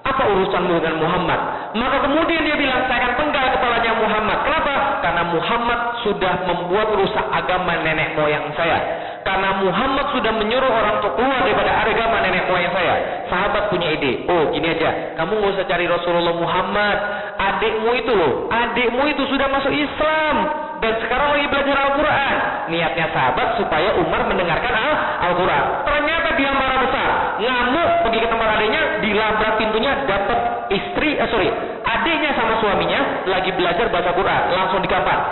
Apa urusanmu dengan Muhammad? Maka kemudian dia bilang, saya akan penggal kepalanya Muhammad. Kenapa? Karena Muhammad sudah membuat rusak agama nenek moyang saya. Karena Muhammad sudah menyuruh orang untuk keluar daripada agama nenek moyang saya. Sahabat punya ide, gini aja, kamu nggak usah cari Rasulullah Muhammad. Adikmu itu sudah masuk Islam dan sekarang lagi belajar Al-Quran. Niatnya sahabat supaya Umar mendengarkan Al-Quran. Ternyata dia marah besar, ngamuk, pergi ke tempat adiknya, dilabrak pintunya, dapat adiknya sama suaminya lagi belajar baca Quran, langsung digampar.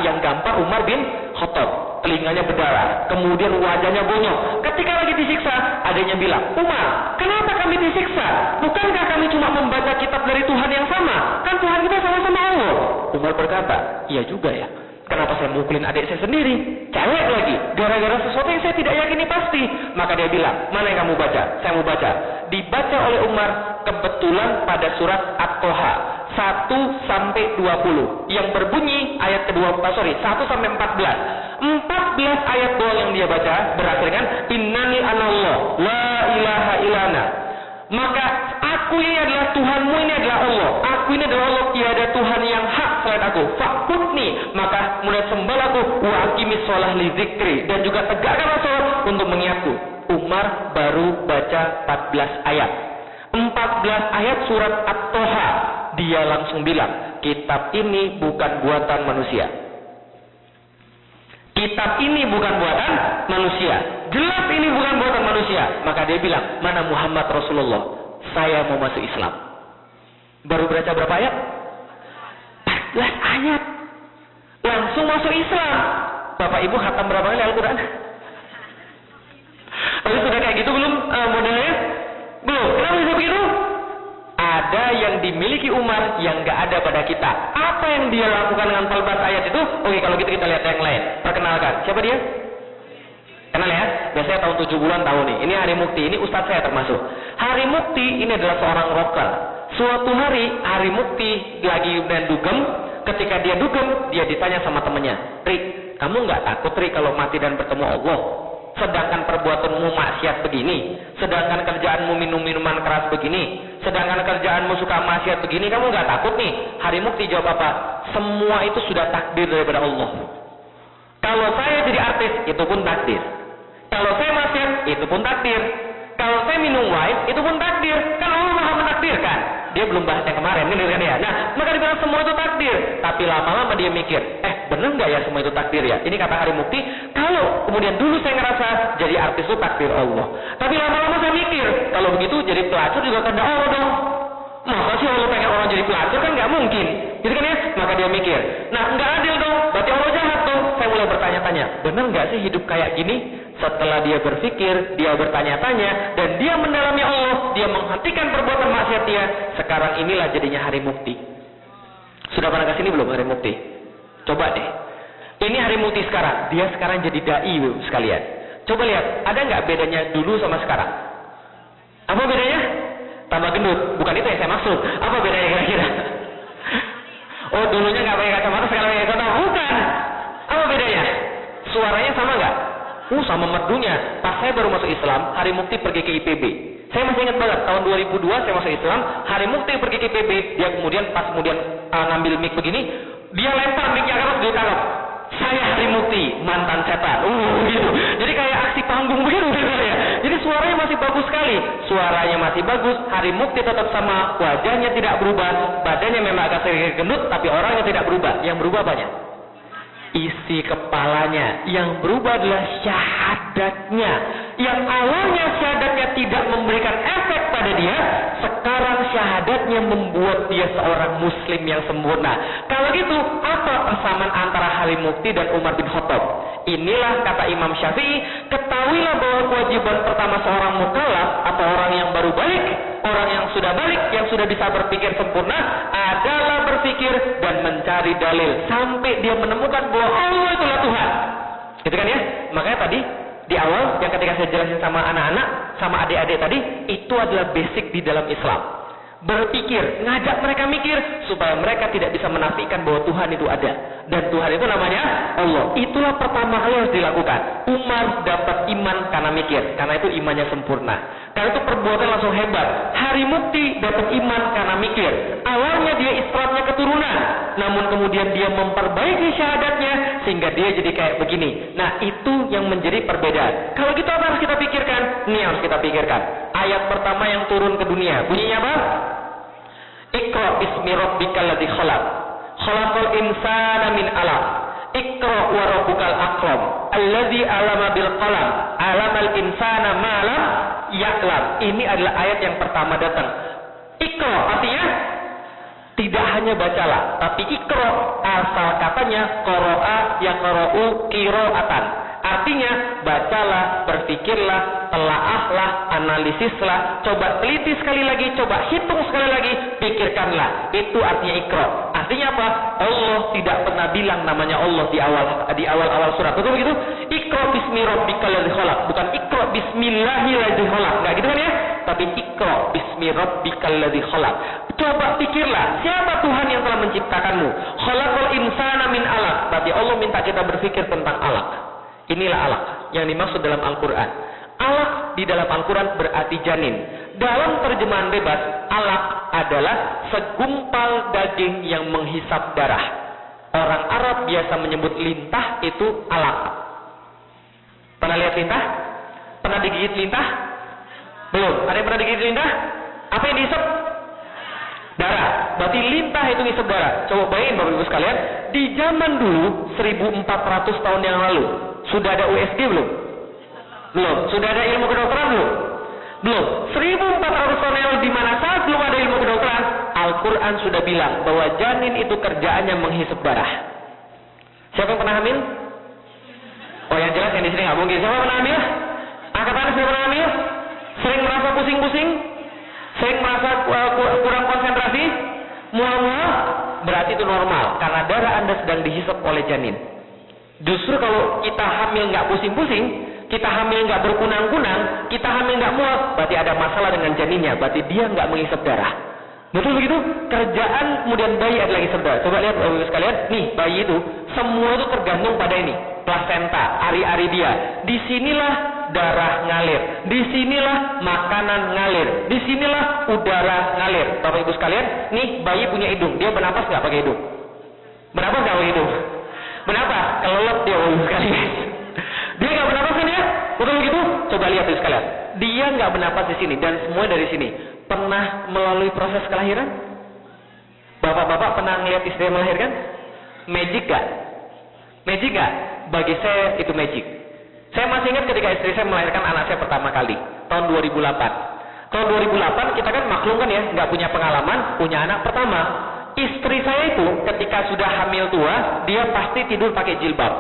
Yang gampar Umar bin Khattab, telinganya berdarah, kemudian wajahnya bonyok. Ketika lagi disiksa, adiknya bilang, Umar, kenapa kami disiksa? Bukankah kami cuma membaca kitab dari Tuhan yang sama? Kan Tuhan kita sama-sama Allah. Umar berkata, iya juga ya. Kenapa saya mukulin adik saya sendiri? Cewek lagi. Gara-gara sesuatu yang saya tidak yakini pasti. Maka dia bilang, mana yang kamu baca? Saya mau baca. Dibaca oleh Umar kebetulan pada surat At-Toha 1-20 yang berbunyi ayat ke-1 sampai 14. 14 ayat doang yang dia baca berakhir dengan innani anallah la ilaha illana. Maka aku ini adalah Tuhanmu, ini adalah Allah. Aku ini adalah Allah, tiada Tuhan yang hak selain aku. Fakutni, maka mulai sembah aku. Wa aqimis sholah li zikri, dan juga tegakkanlah sholat untuk mengingatku. Umar baru baca 14 ayat. 14 ayat surat At-Toha. Dia langsung bilang, kitab ini bukan buatan manusia. Kitab ini bukan buatan manusia. Jelas ini bukan buatan manusia. Maka dia bilang, mana Muhammad Rasulullah? Saya mau masuk Islam. Baru baca berapa ayat? 14 ayat. Langsung masuk Islam. Bapak Ibu khatam berapa kali Al-Quran? Tapi sudah kayak gitu belum modelnya? Belum. Kenapa bisa begitu? Ada yang dimiliki Umar yang gak ada pada kita. Apa yang dia lakukan dengan 14 ayat itu? Oke, kalau gitu kita lihat yang lain. Perkenalkan, siapa dia? Kenal ya? Biasanya tahun 7 bulan tahu nih. Ini Hari Mukti, ini ustadz saya termasuk. Hari Mukti ini adalah seorang rocker. Suatu hari, Hari Mukti lagi dugem. Ketika dia dugem, dia ditanya sama temennya, Rik, kamu gak takut Rik kalau mati dan bertemu Allah? Sedangkan perbuatanmu maksiat begini, sedangkan kerjaanmu minum minuman keras begini, sedangkan kerjaanmu suka maksiat begini, kamu nggak takut nih? Hari Mukti jawab apa? Semua itu sudah takdir daripada Allah. Kalau saya jadi artis, itu pun takdir. Kalau saya maksiat, itu pun takdir. Kalau saya minum wine, itu pun takdir. Kan Allah Maha mentakdirkan. Dia belum bahas yang kemarin, ini kan ya. Nah, maka dibilang semua itu takdir. Tapi lama-lama dia mikir, bener nggak ya semua itu takdir ya? Ini kata Hari Mukti. Kalau kemudian dulu saya ngerasa jadi artis itu takdir Allah. Tapi lama-lama saya mikir, kalau begitu jadi pelacur juga kehendak Allah dong. Masa sih Allah pengen orang jadi pelacur, kan nggak mungkin. Gitu kan ya? Maka dia mikir, nah nggak adil dong. Berarti Allah jahat dong. Saya mulai bertanya-tanya, tanya, benar nggak sih hidup kayak gini? Setelah dia berpikir, dia bertanya-tanya, dan dia mendalami Allah, dia menghentikan perbuatan maksiat dia. Sekarang inilah jadinya hari mukti. Sudah pernah kesini belum hari mukti? Coba deh. Ini hari mukti sekarang. Dia sekarang jadi dai sekalian. Coba lihat, ada nggak bedanya dulu sama sekarang? Apa bedanya? Tambah gendut. Bukan itu yang saya maksud. Apa bedanya kira-kira? Oh, dulunya nggak pakai kacamata, sekarang pakai kacamata. Bukan. Apa bedanya? Suaranya sama nggak? Sama merdunya. Pas saya baru masuk Islam, hari mukti pergi ke IPB. Saya masih ingat banget, tahun 2002 saya masuk Islam, hari mukti pergi ke IPB. Dia kemudian ngambil mic begini, dia lempar mic-nya ke atas, dia tangkap. Saya hari mukti, mantan setan. Gitu. Jadi kayak aksi panggung begitu ya. Jadi suaranya masih bagus sekali. Suaranya masih bagus, hari mukti tetap sama, wajahnya tidak berubah, badannya memang agak sedikit gendut, tapi orangnya tidak berubah. Yang berubah banyak. Isi kepalanya. Yang berubah adalah syahadatnya. Yang awalnya syahadatnya tidak memberikan efek pada dia, sekarang syahadatnya membuat dia seorang muslim yang sempurna. Kalau gitu, apa persamaan antara Halim Mukti dan Umar bin Khattab? Inilah kata Imam Syafi'i, ketahuilah bahwa kewajiban pertama seorang mukallaf atau orang yang baru balik, orang yang sudah balik, yang sudah bisa berpikir sempurna, adalah berpikir dan mencari dalil sampai dia menemukan bahwa Allah itulah Tuhan. Gitu kan ya? Makanya tadi di awal yang ketika saya jelasin sama anak-anak, sama adik-adik tadi, itu adalah basic di dalam Islam. Berpikir, ngajak mereka mikir supaya mereka tidak bisa menafikan bahwa Tuhan itu ada. Dan Tuhan itu namanya Allah. Itulah pertama kali harus dilakukan. Umar dapat iman karena mikir, karena itu imannya sempurna. Karena itu perbuatan langsung hebat. Hari Mukti dapat iman karena mikir. Awalnya dia Islamnya keturunan, namun kemudian dia memperbaiki syahadatnya sehingga dia jadi kayak begini. Nah, itu yang menjadi perbedaan. Kalau gitu apa harus kita pikirkan? Ini harus kita pikirkan. Ayat pertama yang turun ke dunia, bunyinya apa? Iqra bismi rabbikal ladzi khalaq. Khalaqal insana min 'alaq. Iqra wa rabbukal akram. Alladzi 'allama bil qalam. 'allamal insana ma lam ya'lam. Ini adalah ayat yang pertama datang. Iqra artinya tidak hanya bacalah, tapi Iqra asal katanya qara'a yaqra'u qira'atan. Artinya bacalah, berpikirlah, telaahlah, analisislah, coba teliti sekali lagi, coba hitung sekali lagi, pikirkanlah. Itu artinya Iqra. Artinya apa? Allah tidak pernah bilang namanya Allah di awal surat. Betul begitu? Iqra bismi rabbikal ladzi khalaq. Bukan Iqra bismillahil ladzi khalaq. Enggak gitu kan ya? Tapi Iqra bismi rabbikal ladzi khalaq. Coba pikirlah, siapa Tuhan yang telah menciptakanmu? Khalaqal insana min 'alaq. Berarti Allah minta kita berpikir tentang alaq. Inilah alaq yang dimaksud dalam Al-Quran. Alaq di dalam Al-Quran berarti janin. Dalam terjemahan bebas, alaq adalah segumpal daging yang menghisap darah. Orang Arab biasa menyebut lintah itu alaq. Pernah lihat lintah? Pernah digigit lintah? Belum. Ada yang pernah digigit lintah? Apa yang dihisap? Darah. Berarti lintah itu ngisap darah. Coba bayangin Bapak Ibu sekalian, di zaman dulu 1400 tahun yang lalu, sudah ada USG belum? Belum. Sudah ada ilmu kedokteran belum? Belum. 1400 tahun yang lalu, di mana saat belum ada ilmu kedokteran, Al-Quran sudah bilang bahwa janin itu kerjaannya menghisap darah. Siapa yang pernah hamil? Oh, yang jelas yang di sini nggak mungkin. Siapa pernah hamil? Angkat tangan, siapa pernah hamil? Sering merasa pusing-pusing? Sering merasa kurang konsentrasi? Mual-mual? Berarti itu normal, karena darah Anda sedang dihisap oleh janin. Justru kalau kita hamil nggak pusing-pusing, kita hamil nggak berkunang-kunang, kita hamil nggak mual, berarti ada masalah dengan janinnya, berarti dia nggak menghisap darah. Betul begitu? Kerjaan kemudian bayi adalah ngisap darah. Coba lihat Bapak sekalian, nih bayi itu semua itu tergantung pada ini, plasenta, ari-ari dia. Disinilah darah ngalir, disinilah makanan ngalir, disinilah udara ngalir. Bapak Ibu sekalian, nih bayi punya hidung, dia bernapas nggak pakai hidung? Bernapas nggak pakai hidung? Kenapa? Kelelep dia sekali. Dia nggak bernapas kan ya? Betul begitu? Coba lihat tuh sekalian. Dia nggak bernapas di sini dan semua dari sini. Pernah melalui proses kelahiran? Bapak-bapak pernah ngeliat istri melahirkan? Magic gak? Magic gak? Bagi saya itu magic. Saya masih ingat ketika istri saya melahirkan anak saya pertama kali, tahun 2008. Tahun 2008 kita kan maklum kan ya, nggak punya pengalaman, punya anak pertama. Istri saya itu ketika sudah hamil tua, dia pasti tidur pakai jilbab.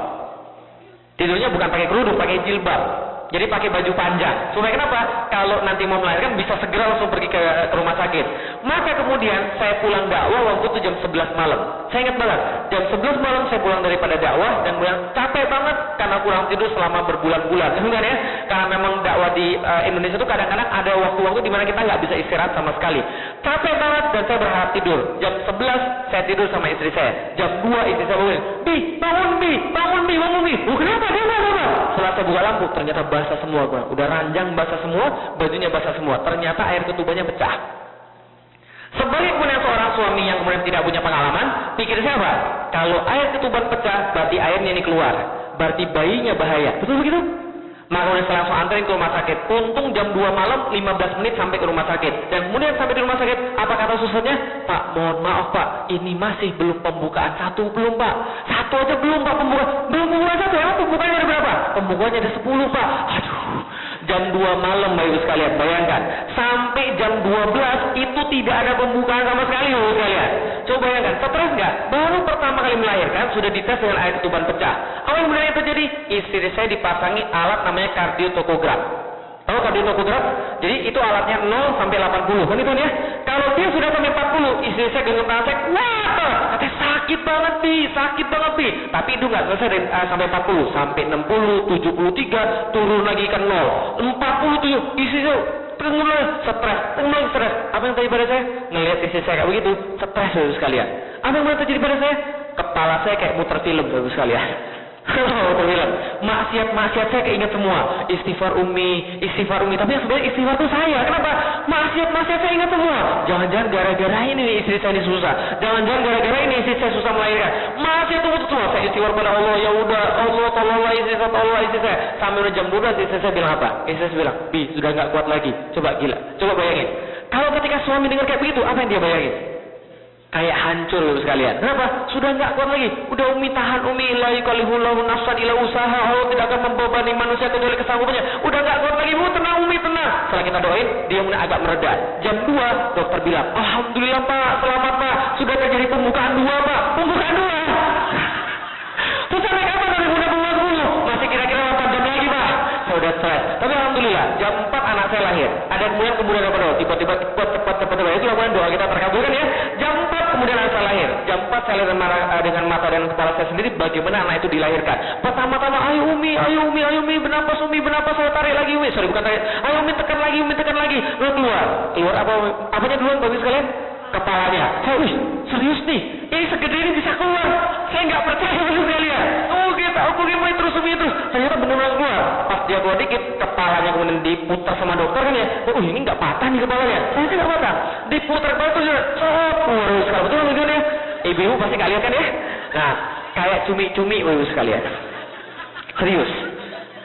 Tidurnya bukan pakai kerudung, pakai jilbab. Jadi pakai baju panjang. Supaya kenapa? Kalau nanti mau melahirkan bisa segera langsung pergi ke rumah sakit. Maka kemudian saya pulang dakwah waktu itu jam 11 malam. Saya ingat banget, jam 11 malam saya pulang daripada dakwah dan kemudian capek banget karena kurang tidur selama berbulan-bulan. Kan ya? Karena memang dakwah di Indonesia itu kadang-kadang ada waktu-waktu di mana kita nggak bisa istirahat sama sekali. Capek banget dan saya berharap tidur. Jam 11 saya tidur sama istri saya. Jam 2 istri saya bangun. Bi, bangun Bi, bangun Bi, bangun Bi. Kenapa? Setelah saya buka lampu, ternyata basah semua, Bang. Udah ranjang basah semua, bajunya basah semua. Ternyata air ketubannya pecah. Sebaliknya seorang suami yang kemudian tidak punya pengalaman, pikir saya apa? Kalau air ketuban pecah, berarti airnya ini keluar. Berarti bayinya bahaya. Betul begitu? Maka kemudian saya langsung anterin ke rumah sakit. Untung jam 2 malam, 15 menit sampai ke rumah sakit. Dan kemudian sampai di rumah sakit, apa kata susternya? Pak, mohon maaf Pak, ini masih belum pembukaan. Satu belum Pak. Satu aja belum Pak pembukaan. Belum pembukaan satu ya? Pembukaannya ada berapa? Pembukaannya ada 10 Pak. Aduh. Jam 2 malam Bapak Ibu sekalian, bayangkan. Sampai jam 12 itu tidak ada pembukaan sama sekali Bapak Ibu sekalian. Coba bayangkan, stres nggak? Baru pertama kali melahirkan sudah dites dengan air ketuban pecah. Apa yang benar terjadi? Istri saya dipasangi alat namanya kardiotokograf. Tahu kardiotokograf? Jadi itu alatnya 0 sampai 80 kan itu ya. Kalau dia sudah sampai 40, istri saya genggam tangan saya, wah, katanya sakit banget Pi. Tapi itu nggak selesai sampai 40, sampai 60, 73, turun lagi ke 0, 47, istri saya stres. Apa yang terjadi pada saya? Ngelihat istri saya kayak begitu, stres sekalian. Apa yang terjadi pada saya? Kepala saya kayak muter film sekalian. Maksiat saya keinget semua. Istighfar Umi. Tapi yang sebenarnya istighfar itu saya. Kenapa? Maksiat saya ingat semua. Jangan-jangan gara-gara ini istri saya ini susah. Jangan-jangan gara-gara ini istri saya susah melahirkan. Maksiat itu semua. Saya istighfar pada Allah. Ya udah, Allah tolonglah istri saya. Sampai jam 12 istri saya bilang apa? Istri saya bilang, Bi, sudah nggak kuat lagi. Coba bayangin. Kalau ketika suami dengar kayak begitu, apa yang dia bayangin? Kayak hancur sekalian. Kenapa? Sudah nggak kuat lagi. Udah Umi tahan Umi, la yukallifullahu nafsan illa usaha. Allah tidak akan membebani manusia kecuali kesanggupannya. Udah nggak kuat lagi. Tenang Umi, tenang. Setelah kita doain, dia mulai agak mereda. Jam 2 dokter bilang, alhamdulillah Pak, selamat Pak, sudah terjadi pembukaan 2 Pak. Pembukaan 2. Terus sampai kapan tadi udah pembukaan 10? Masih kira-kira 8 jam lagi Pak. Saya udah stres. Tapi alhamdulillah, jam 4 anak saya lahir. Ada kemudian apa dong? Tiba-tiba cepat. Itu kemudian doa kita terkabulkan ya. Jam 4 kemudian anak saya lahir. Jam 4 saya lihat dengan mata dan kepala saya sendiri bagaimana anak itu dilahirkan. Pertama-tama, ayo Umi, bernapas Umi, saya tarik lagi Umi. Sorry, bukan tarik. Ayo Umi, tekan lagi. Lalu keluar apa? Apanya duluan Bapak sekalian? Kepalanya. Saya, serius nih. Ini segede ini bisa keluar. Saya nggak percaya sekalian. Aku gimana terus. Ternyata benar-benar keluar. Pas dia keluar dikit, kepalanya kemudian diputar sama dokter kan ya. Ini nggak patah nih kepalanya. Saya sih nggak patah. Diputar kepala terus keluar sekali. Betul kan ya? Ibu pasti kalian kan ya. Nah, kayak cumi-cumi Ibu sekalian. Serius.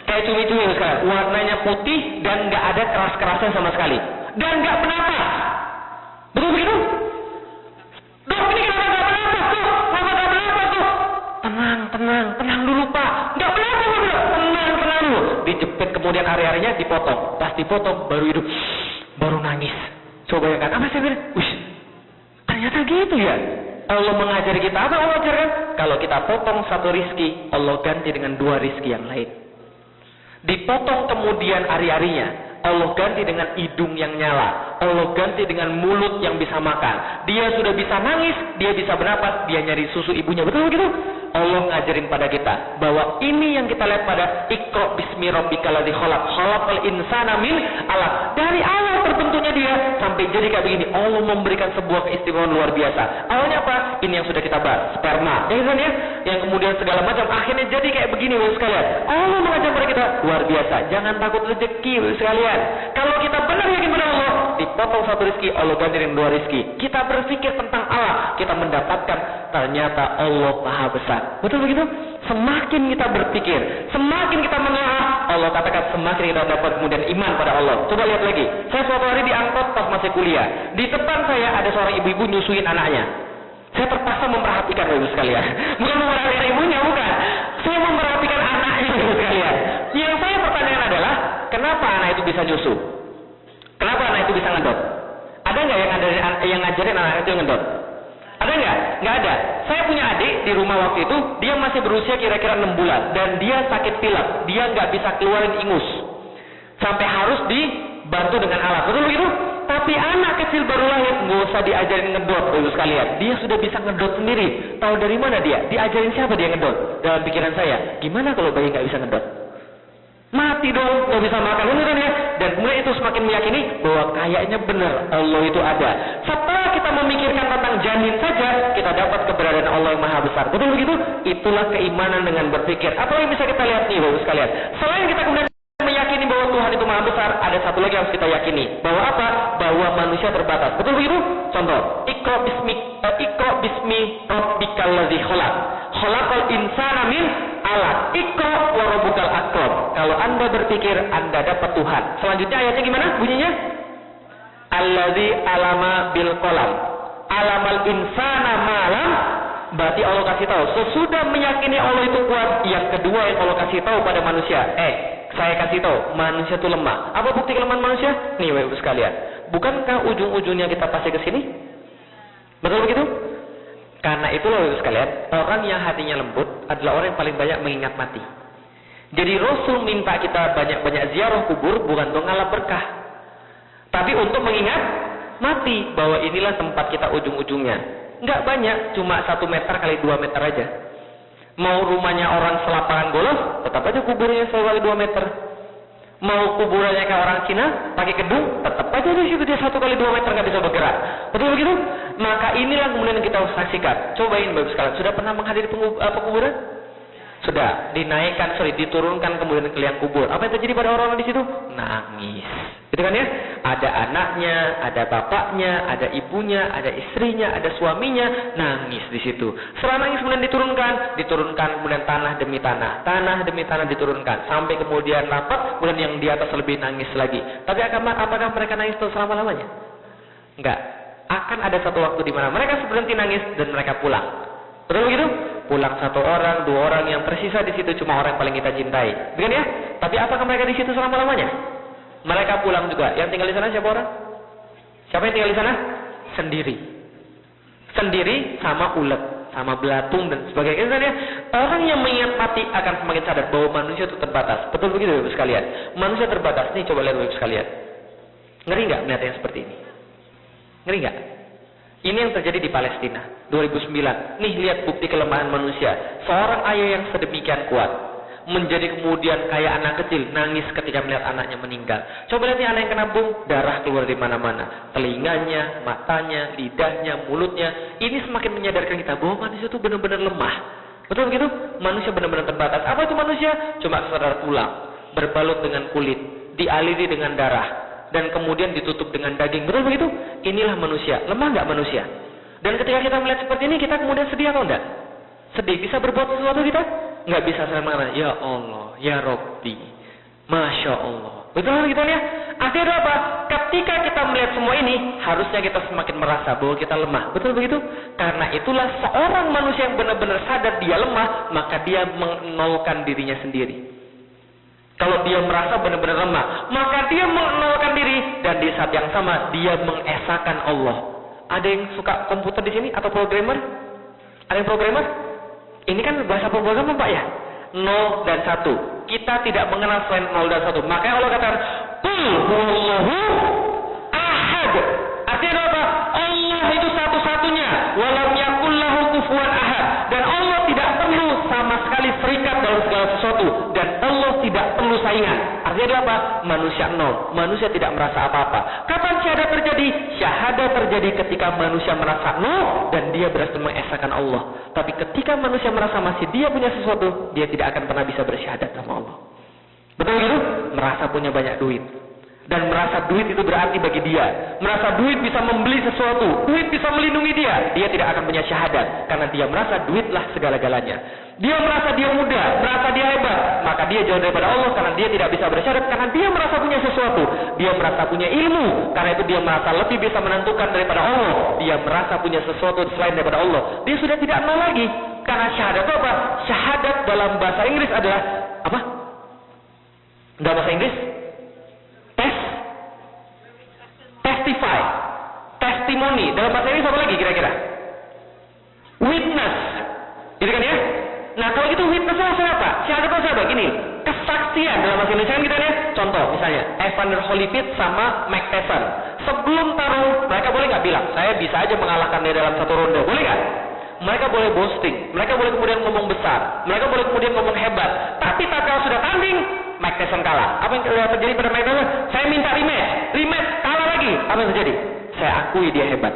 Kayak cumi-cumi sekalian. Warnanya putih dan nggak ada keras-kerasnya sama sekali. Dan nggak bernapas. Betul begitu? Dok, ini kenapa nggak bernapas tuh? Tenang dulu Pak. Nggak bernapas Pak. Tenang dulu. Dijepit kemudian hari-harinya dipotong. Pas dipotong baru hidup. Baru nangis. Coba bayangkan. Apa saya bilang? Ternyata gitu ya. Allah mengajari kita. Apa Allah ajarkan? Kalau kita potong satu rizki, Allah ganti dengan 2 rizki yang lain. Dipotong kemudian hari-harinya, Allah ganti dengan hidung yang nyala. Allah ganti dengan mulut yang bisa makan. Dia sudah bisa nangis, dia bisa bernapas, dia nyari susu ibunya. Betul begitu? Allah ngajarin pada kita bahwa ini yang kita lihat pada Iqra bismi rabbikal ladzi khalaq, khalaqal insana min 'alaq. Dari awal terbentuknya dia sampai jadi kayak begini, Allah memberikan sebuah keistimewaan luar biasa. Awalnya apa? Ini yang sudah kita bahas, sperma. Ya kan ya? Yang kemudian segala macam akhirnya jadi kayak begini Bapak sekalian. Allah mengajar pada kita luar biasa. Jangan takut rezeki Bapak sekalian. Kalau kita benar yakin pada Allah, dipotong satu rezeki, Allah ganti dengan 2 rezeki. Kita berpikir tentang Allah, kita mendapatkan ternyata Allah Maha Besar. Betul begitu? Semakin kita berpikir, semakin kita menelaah, Allah katakan semakin kita dapat kemudian iman pada Allah. Coba lihat lagi. Saya suatu hari diangkut pas masih kuliah. Di depan saya ada seorang ibu-ibu nyusuin anaknya. Saya terpaksa memperhatikan Bapak sekalian. Bukan memperhatikan ibunya, bukan. Saya memperhatikan anaknya Bapak sekalian. Yang saya pertanyakan adalah, kenapa anak itu bisa nyusu? Kenapa anak itu bisa ngedot? Ada nggak yang ngajarin anak itu ngedot? Ada nggak? Nggak ada. Saya punya adik di rumah waktu itu, dia masih berusia kira-kira 6 bulan dan dia sakit pilek, dia nggak bisa keluarin ingus, sampai harus dibantu dengan alat. Betul begitu? Tapi anak kecil baru lahir, nggak usah diajarin ngedot, Ibu sekalian. Dia sudah bisa ngedot sendiri. Tahu dari mana dia? Diajarin siapa dia ngedot? Dalam pikiran saya, gimana kalau bayi nggak bisa ngedot? Mati dong, nggak bisa makan, beneran ya. Dan kemudian itu semakin meyakini bahwa kayaknya benar Allah itu ada. Setelah kita memikirkan tentang janin saja, kita dapat keberadaan Allah yang maha besar. Betul begitu? Itulah keimanan dengan berpikir. Apa yang bisa kita lihat nih, Bapak sekalian? Selain kita kemudian meyakini bahwa Tuhan itu maha besar, ada satu lagi yang harus kita yakini. Bahwa apa? Bahwa manusia terbatas. Betul begitu? Contoh, Iqra bismi rabbikal ladzi khalaq. Khalaqal insana min alaq. Iqra wa rabbukal akram. Kalau Anda berpikir, Anda dapat Tuhan. Selanjutnya ayatnya gimana bunyinya? Alladzi alama bil qalam. Alamal insana malam. Berarti Allah kasih tahu. Sesudah meyakini Allah itu kuat, yang kedua yang Allah kasih tahu pada manusia. Saya kasih tahu, manusia itu lemah. Apa bukti kelemahan manusia? Nih, Bapak sekalian. Bukankah ujung-ujungnya kita pasti ke sini? Betul begitu? Karena itulah Bapak sekalian, orang yang hatinya lembut adalah orang yang paling banyak mengingat mati. Jadi Rasul minta kita banyak-banyak ziarah kubur bukan untuk ngalap berkah, tapi untuk mengingat mati bahwa inilah tempat kita ujung-ujungnya. Enggak banyak, cuma 1 meter kali 2 meter aja. Mau rumahnya orang selapangan golf, tetap aja kuburnya 1 kali 2 meter. Mau kuburannya kayak orang Cina, pakai gedung, tetap aja di situ dia 1 kali 2 meter nggak bisa bergerak. Betul begitu? Maka inilah kemudian kita harus saksikan. Cobain Bapak sekalian, sudah pernah menghadiri kuburan? Sudah, diturunkan kemudian ke liang kubur. Apa yang terjadi pada orang-orang di situ? Nangis. Gitu kan ya? Ada anaknya, ada bapaknya, ada ibunya, ada istrinya, ada suaminya, nangis di situ. Setelah nangis kemudian diturunkan kemudian tanah demi tanah diturunkan sampai kemudian rapat, kemudian yang di atas lebih nangis lagi. Tapi apakah mereka nangis terus selama-lamanya? Enggak. Akan ada satu waktu di mana mereka berhenti nangis dan mereka pulang. Betul begitu? Pulang 1 orang, 2 orang, yang tersisa di situ cuma orang yang paling kita cintai. Bukan ya? Tapi apakah mereka di situ selama-lamanya? Mereka pulang juga. Yang tinggal di sana siapa orang? Siapa yang tinggal di sana? Sendiri sama ulet, sama belatung dan sebagainya. Ya? Orang yang mengingat mati akan semakin sadar bahwa manusia itu terbatas. Betul begitu Bapak sekalian? Manusia terbatas. Nih coba lihat Bapak sekalian. Ngeri nggak melihat yang seperti ini? Ngeri nggak? Ini yang terjadi di Palestina 2009. Nih lihat bukti kelemahan manusia. Seorang ayah yang sedemikian kuat menjadi kemudian kayak anak kecil, nangis ketika melihat anaknya meninggal. Coba lihat nih anak yang kena bom, darah keluar di mana-mana, telinganya, matanya, lidahnya, mulutnya. Ini semakin menyadarkan kita bahwa manusia itu benar-benar lemah. Betul begitu? Manusia benar-benar terbatas. Apa itu manusia? Cuma sekedar tulang, berbalut dengan kulit, dialiri dengan darah, dan kemudian ditutup dengan daging. Betul begitu? Inilah manusia. Lemah nggak manusia? Dan ketika kita melihat seperti ini, kita kemudian sedih atau enggak? Sedih. Bisa berbuat sesuatu kita? Nggak bisa. Saya mengatakan, ya Allah, ya Rabbi, Masya Allah. Betul gitu ya? Akhirnya apa? Ketika kita melihat semua ini, harusnya kita semakin merasa bahwa kita lemah. Betul begitu? Karena itulah seorang manusia yang benar-benar sadar dia lemah, maka dia menolkan dirinya sendiri. Kalau dia merasa benar-benar lemah, maka dia menolkan diri, dan di saat yang sama dia mengesahkan Allah. Ada yang suka komputer di sini atau programmer? Ada yang programmer? Ini kan bahasa pemrograman Pak ya? 0 dan 1. Kita tidak mengenal selain 0 dan 1. Makanya Allah katakan, Qul huwallahu ahad. Artinya apa? Allah itu satu-satunya. Walam yakul lahu kufuwan ahad. Dan Allah tidak perlu sama sekali serikat dalam segala sesuatu. Dan Allah tidak perlu saingan. Artinya apa? Manusia 0. Manusia tidak merasa apa-apa. Kapan syahadat terjadi? Syahadat terjadi ketika manusia merasa 0 dan dia berhasil mengesahkan Allah. Tapi ketika manusia merasa masih dia punya sesuatu, dia tidak akan pernah bisa bersyahadat sama Allah. Betul gitu? Merasa punya banyak duit. Dan merasa duit itu berarti bagi dia. Merasa duit bisa membeli sesuatu. Duit bisa melindungi dia. Dia tidak akan punya syahadat. Karena dia merasa duitlah segala-galanya. Dia merasa dia muda, merasa dia hebat. Maka dia jauh daripada Allah karena dia tidak bisa bersyahadat. Karena dia merasa punya sesuatu. Dia merasa punya ilmu. Karena itu dia merasa lebih bisa menentukan daripada Allah. Dia merasa punya sesuatu selain daripada Allah. Dia sudah tidak kenal lagi. Karena syahadat itu apa? Syahadat dalam bahasa Inggris adalah apa? Dalam bahasa Inggris? Testify. Testimoni. Dalam bahasa Inggris apa lagi kira-kira? Witness. Gitu kan ya? Nah, kalau itu witness maksudnya apa? Syahadat maksudnya apa? Gini, kesaksian dalam bahasa Indonesia kan gitu ya. Contoh misalnya, Evander Holyfield sama Mike Tyson. Sebelum taruh, mereka boleh nggak bilang, saya bisa aja mengalahkan dia dalam satu ronde, boleh nggak? Mereka boleh boasting, mereka boleh kemudian ngomong besar, mereka boleh kemudian ngomong hebat. Tapi tak kalau sudah tanding, Mike Tyson kalah. Apa yang terjadi pada Mike Tyson? Saya minta rematch, kalah lagi. Apa yang terjadi? Saya akui dia hebat.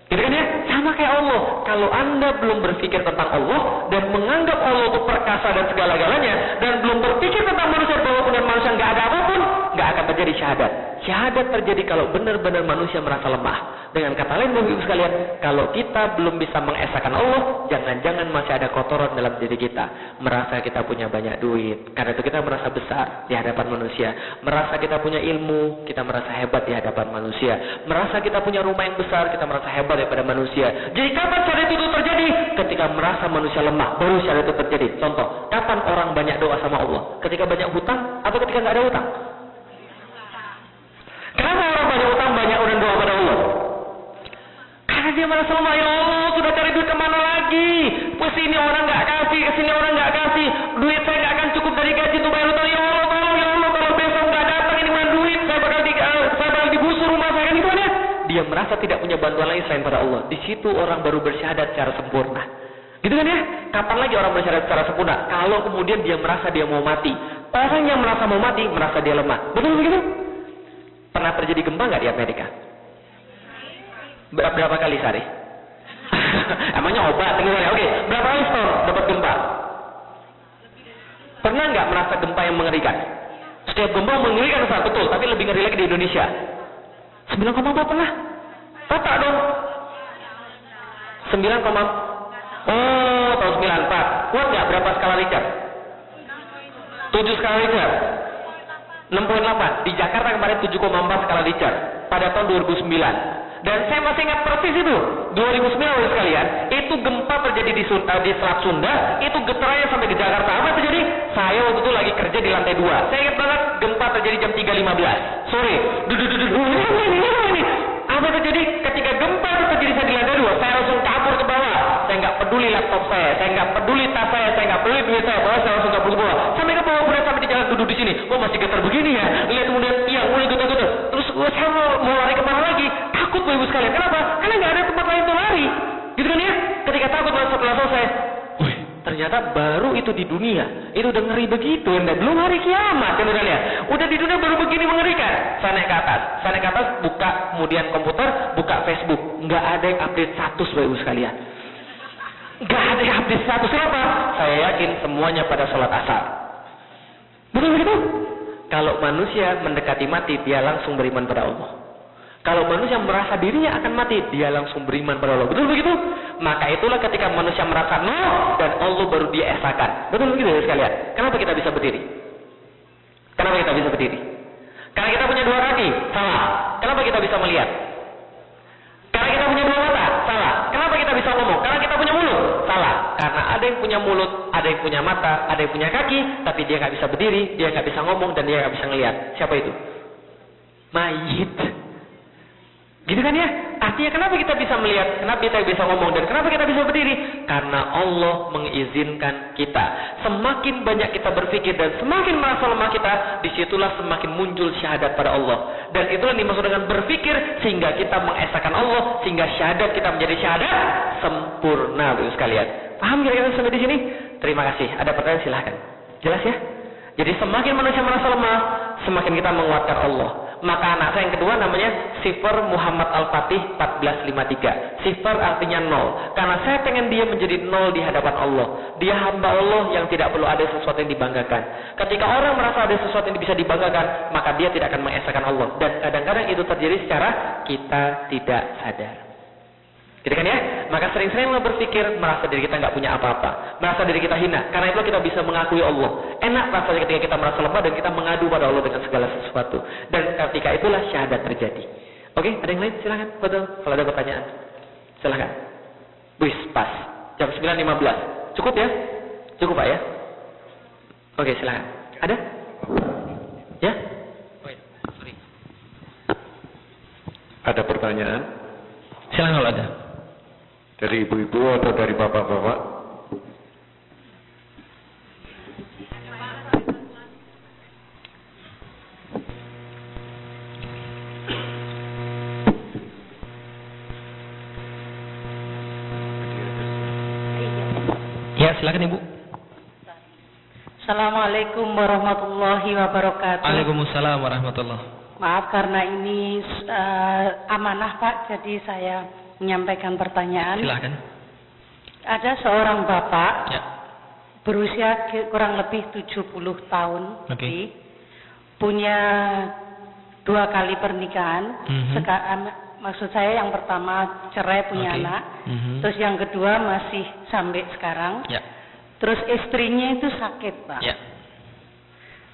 Gitu kan ya? Sama kayak Allah. Kalau Anda belum berpikir tentang Allah dan menganggap Allah itu perkasa dan segala-galanya, dan belum berpikir tentang manusia bahwa punya manusia nggak ada apapun, nggak akan terjadi syahadat. Syahadat terjadi kalau benar-benar manusia merasa lemah. Dengan kata lain, Bapak Ibu sekalian, kalau kita belum bisa mengesahkan Allah, jangan-jangan masih ada kotoran dalam diri kita. Merasa kita punya banyak duit, karena itu kita merasa besar di hadapan manusia. Merasa kita punya ilmu, kita merasa hebat di hadapan manusia. Merasa kita punya rumah yang besar, kita merasa hebat daripada manusia. Jadi kapan syahadat itu terjadi? Ketika merasa manusia lemah, baru syahadat itu terjadi. Contoh, kapan orang banyak doa sama Allah? Ketika banyak hutang atau ketika nggak ada hutang? Kenapa orang banyak hutang, banyak orang doa pada Allah? Karena dia merasa lemah. Ya Allah, sudah cari duit kemana lagi? Kesini orang nggak kasih, kesini orang nggak kasih. Duit saya nggak akan cukup dari gaji untuk bayar hutang. Ya Allah, tolong, kalau besok nggak datang ini mana duit? Saya bakal digusur rumah saya kan itu kan ya? Dia merasa tidak punya bantuan lain selain pada Allah. Di situ orang baru bersyahadat secara sempurna. Gitu kan ya? Kapan lagi orang bersyahadat secara sempurna? Kalau kemudian dia merasa dia mau mati. Orang yang merasa mau mati, merasa dia lemah. Betul begitu? Pernah terjadi gempa nggak di Amerika? Berapa kali sehari? Emangnya obat? Oke, berapa kali setahun dapat gempa? Pernah nggak merasa gempa yang mengerikan? Setiap gempa mengerikan saat betul, tapi lebih ngeri lagi di Indonesia. 9,4 pernah? Rata dong. 9, oh tahun 94. Kuat nggak berapa skala Richter? 7 skala Richter. 6,8. Di Jakarta kemarin 7,4 skala Richter pada tahun 2009. Dan saya masih ingat persis itu 2009 sekalian. Itu gempa terjadi di Selat Sunda. Itu getarannya sampai ke Jakarta. Apa yang terjadi? Saya waktu itu lagi kerja di lantai 2. Saya ingat banget gempa terjadi jam 3.15 sore. Ini. Apa yang terjadi? Ketika gempa itu terjadi saya di lantai 2, saya langsung kabur ke bawah. Saya nggak peduli laptop saya nggak peduli tas saya nggak peduli duit saya langsung kabur ke bawah. Sampai ke bawah, kemudian sampai di jalan duduk di sini. Oh masih getar begini ya. Lihat kemudian, iya mulai getar. Terus saya mau lari kemana lagi? Takut Bapak Ibu sekalian. Kenapa? Karena nggak ada tempat lain untuk lari. Gitu kan ya? Ketika takut setelah selesai, ternyata baru itu di dunia. Itu udah ngeri begitu. Belum hari kiamat kan ya. Udah di dunia baru begini mengerikan. Saya naik ke atas, buka kemudian komputer, buka Facebook. Nggak ada yang update status Bapak Ibu sekalian. Nggak ada yang update status. Kenapa? Saya yakin semuanya pada sholat asar. Betul begitu? Kalau manusia mendekati mati, dia langsung beriman pada Allah. Kalau manusia merasa dirinya akan mati, dia langsung beriman pada Allah. Betul begitu? Maka itulah ketika manusia merasa dan Allah baru dia esakan. Betul begitu ya sekalian? Kenapa kita bisa berdiri? Kenapa kita bisa berdiri? Karena kita punya 2 kaki. Salah. Kenapa kita bisa melihat? Karena kita punya 2 mata. Salah. Kenapa kita bisa ngomong? Karena kita punya mulut. Salah. Karena ada yang punya mulut, ada yang punya mata, ada yang punya kaki, tapi dia nggak bisa berdiri, dia nggak bisa ngomong, dan dia nggak bisa ngelihat. Siapa itu? Mayit. Gitu kan ya? Artinya kenapa kita bisa melihat, kenapa kita bisa ngomong, dan kenapa kita bisa berdiri? Karena Allah mengizinkan kita. Semakin banyak kita berpikir dan semakin merasa lemah kita, disitulah semakin muncul syahadat pada Allah. Dan itulah yang dimaksud dengan berpikir, sehingga kita mengesahkan Allah, sehingga syahadat kita menjadi syahadat sempurna, Bapak sekalian. Paham kira-kira sampai di sini? Terima kasih. Ada pertanyaan silahkan. Jelas ya? Jadi semakin manusia merasa lemah, semakin kita menguatkan Allah. Maka anak saya yang kedua namanya Sifar Muhammad Al-Fatih 1453. Sifar artinya 0. Karena saya pengen dia menjadi 0 di hadapan Allah. Dia hamba Allah yang tidak perlu ada sesuatu yang dibanggakan. Ketika orang merasa ada sesuatu yang bisa dibanggakan, maka dia tidak akan mengesahkan Allah. Dan kadang-kadang itu terjadi secara kita tidak sadar. Gitu kan ya? Maka sering-seringlah berpikir merasa diri kita nggak punya apa-apa, merasa diri kita hina. Karena itu kita bisa mengakui Allah. Enak rasanya ketika kita merasa lemah dan kita mengadu pada Allah dengan segala sesuatu. Dan ketika itulah syahadat terjadi. Oke, ada yang lain? Silakan. Betul. Kalau ada pertanyaan, silakan. Wis, pas. Jam 9.15. Cukup ya? Cukup Pak ya? Oke, silakan. Ada? Ya? Ada pertanyaan? Silakan kalau ada. Dari ibu-ibu atau dari bapak-bapak? Ya, silakan Ibu. Assalamualaikum warahmatullahi wabarakatuh. Waalaikumsalam warahmatullahi. Maaf karena ini amanah Pak, jadi saya menyampaikan pertanyaan. Silakan. Ada seorang bapak Ya. berusia kurang lebih 70 tahun, Oke. punya 2 kali pernikahan. Maksud saya yang pertama cerai punya Oke. anak, Mhm. terus yang kedua masih sampai sekarang. Ya. Terus istrinya itu sakit Pak. Ya.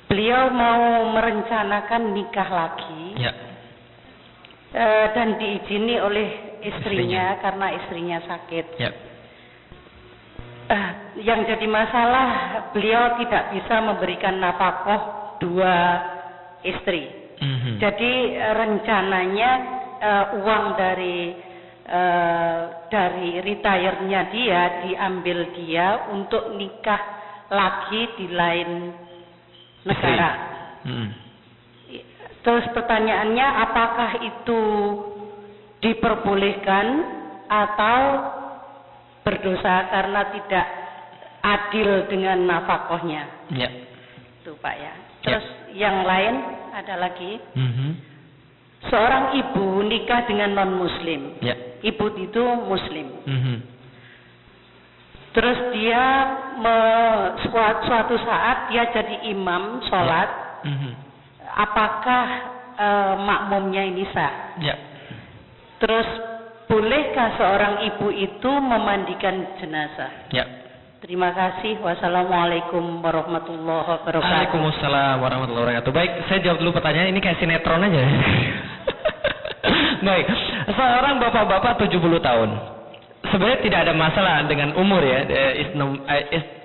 Beliau mau merencanakan nikah lagi. Ya. Dan diizini oleh istrinya karena istrinya sakit. Ya. Yang jadi masalah beliau tidak bisa memberikan nafkah 2 istri. Mhm. Jadi rencananya uang dari retire-nya dia diambil dia untuk nikah lagi di lain negara. Terus pertanyaannya, apakah itu diperbolehkan atau berdosa karena tidak adil dengan nafkahnya? Ya. Itu Pak ya. Terus yang lain ada lagi. Mhm. Seorang ibu nikah dengan non-muslim. Ya. Ibu itu muslim. Mhm. Terus dia suatu saat dia jadi imam sholat. Mhm. Apakah makmumnya ini sah? Ya. Terus bolehkah seorang ibu itu memandikan jenazah? Ya. Terima kasih. Wassalamualaikum warahmatullahi wabarakatuh. Waalaikumsalam warahmatullahi wabarakatuh. Baik, saya jawab dulu pertanyaan ini kayak sinetron aja. Baik, seorang bapak-bapak 70 tahun. Sebenarnya tidak ada masalah dengan umur ya,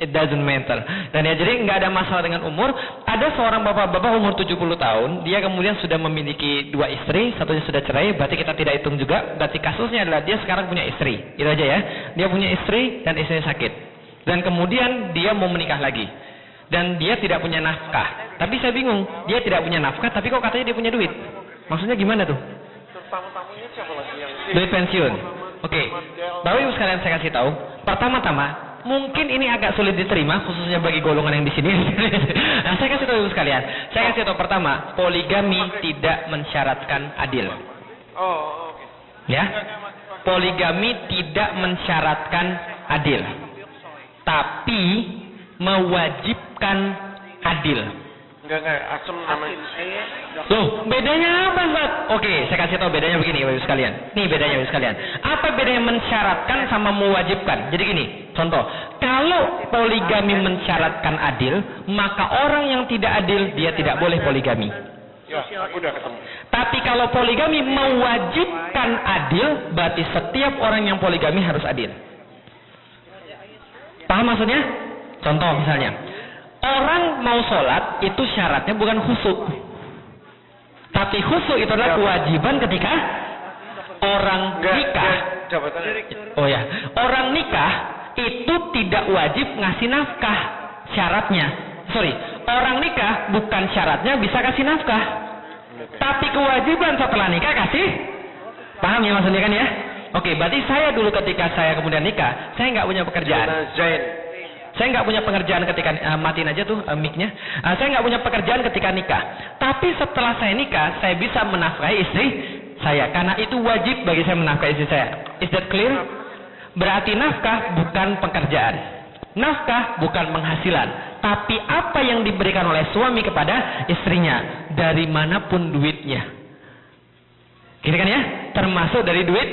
it doesn't matter. Dan ya jadi nggak ada masalah dengan umur. Ada seorang bapak-bapak umur 70 tahun, dia kemudian sudah memiliki 2 istri, satunya sudah cerai, berarti kita tidak hitung juga. Berarti kasusnya adalah dia sekarang punya istri, itu aja ya. Dia punya istri dan istrinya sakit. Dan kemudian dia mau menikah lagi. Dan dia tidak punya nafkah. Tapi saya bingung, dia tidak punya nafkah, tapi kok katanya dia punya duit? Maksudnya gimana tuh? Tamu-tamunya siapa lagi yang Duit pensiun. Oke. Bapak Ibu sekalian saya kasih tahu. Pertama-tama, mungkin ini agak sulit diterima, khususnya bagi golongan yang di sini. Nah, saya kasih tahu Ibu sekalian. Saya kasih tahu pertama, poligami tidak mensyaratkan adil. Oh, oke. Ya. Poligami tidak mensyaratkan adil. Tapi mewajibkan adil. Enggak, asem namanya. Loh, bedanya apa, Ustaz? Oke, saya kasih tahu bedanya begini, Bapak Ibu sekalian. Nih bedanya, Bapak Ibu sekalian. Apa bedanya mensyaratkan sama mewajibkan? Jadi gini, contoh. Kalau poligami mensyaratkan adil, maka orang yang tidak adil, dia tidak boleh poligami. Ya, aku udah ketemu. Tapi kalau poligami mewajibkan adil, berarti setiap orang yang poligami harus adil. Paham maksudnya? Contoh misalnya, orang mau sholat itu syaratnya bukan khusyuk. Tapi khusyuk itu adalah kewajiban ketika orang nikah. Oh ya, orang nikah itu tidak wajib ngasih nafkah. Syaratnya, orang nikah bukan syaratnya bisa kasih nafkah. Tapi kewajiban setelah nikah kasih. Paham ya maksudnya kan ya? Oke, berarti saya dulu ketika saya kemudian nikah, saya nggak punya pekerjaan. Saya nggak punya pekerjaan ketika matiin aja tuh mic-nya. Saya nggak punya pekerjaan ketika nikah. Tapi setelah saya nikah, saya bisa menafkahi istri saya karena itu wajib bagi saya menafkahi istri saya. Is that clear? Berarti nafkah bukan pekerjaan. Nafkah bukan penghasilan, tapi apa yang diberikan oleh suami kepada istrinya dari manapun duitnya. Gini kan ya? Termasuk dari duit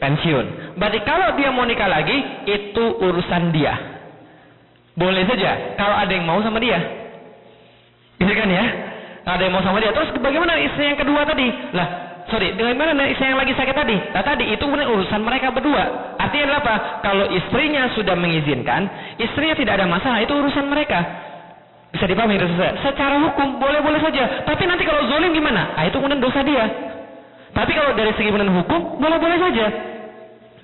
pensiun. Berarti kalau dia mau nikah lagi, itu urusan dia. Boleh saja kalau ada yang mau sama dia. Gitu kan ya? Ada yang mau sama dia. Terus bagaimana istri yang kedua tadi? Bagaimana istri yang lagi sakit tadi? Nah tadi itu benar urusan mereka berdua. Artinya adalah apa? Kalau istrinya sudah mengizinkan, istrinya tidak ada masalah, itu urusan mereka. Bisa dipahami itu secara hukum boleh-boleh saja. Tapi nanti kalau zalim gimana? Itu kemudian dosa dia. Tapi kalau dari segi benar hukum boleh-boleh saja.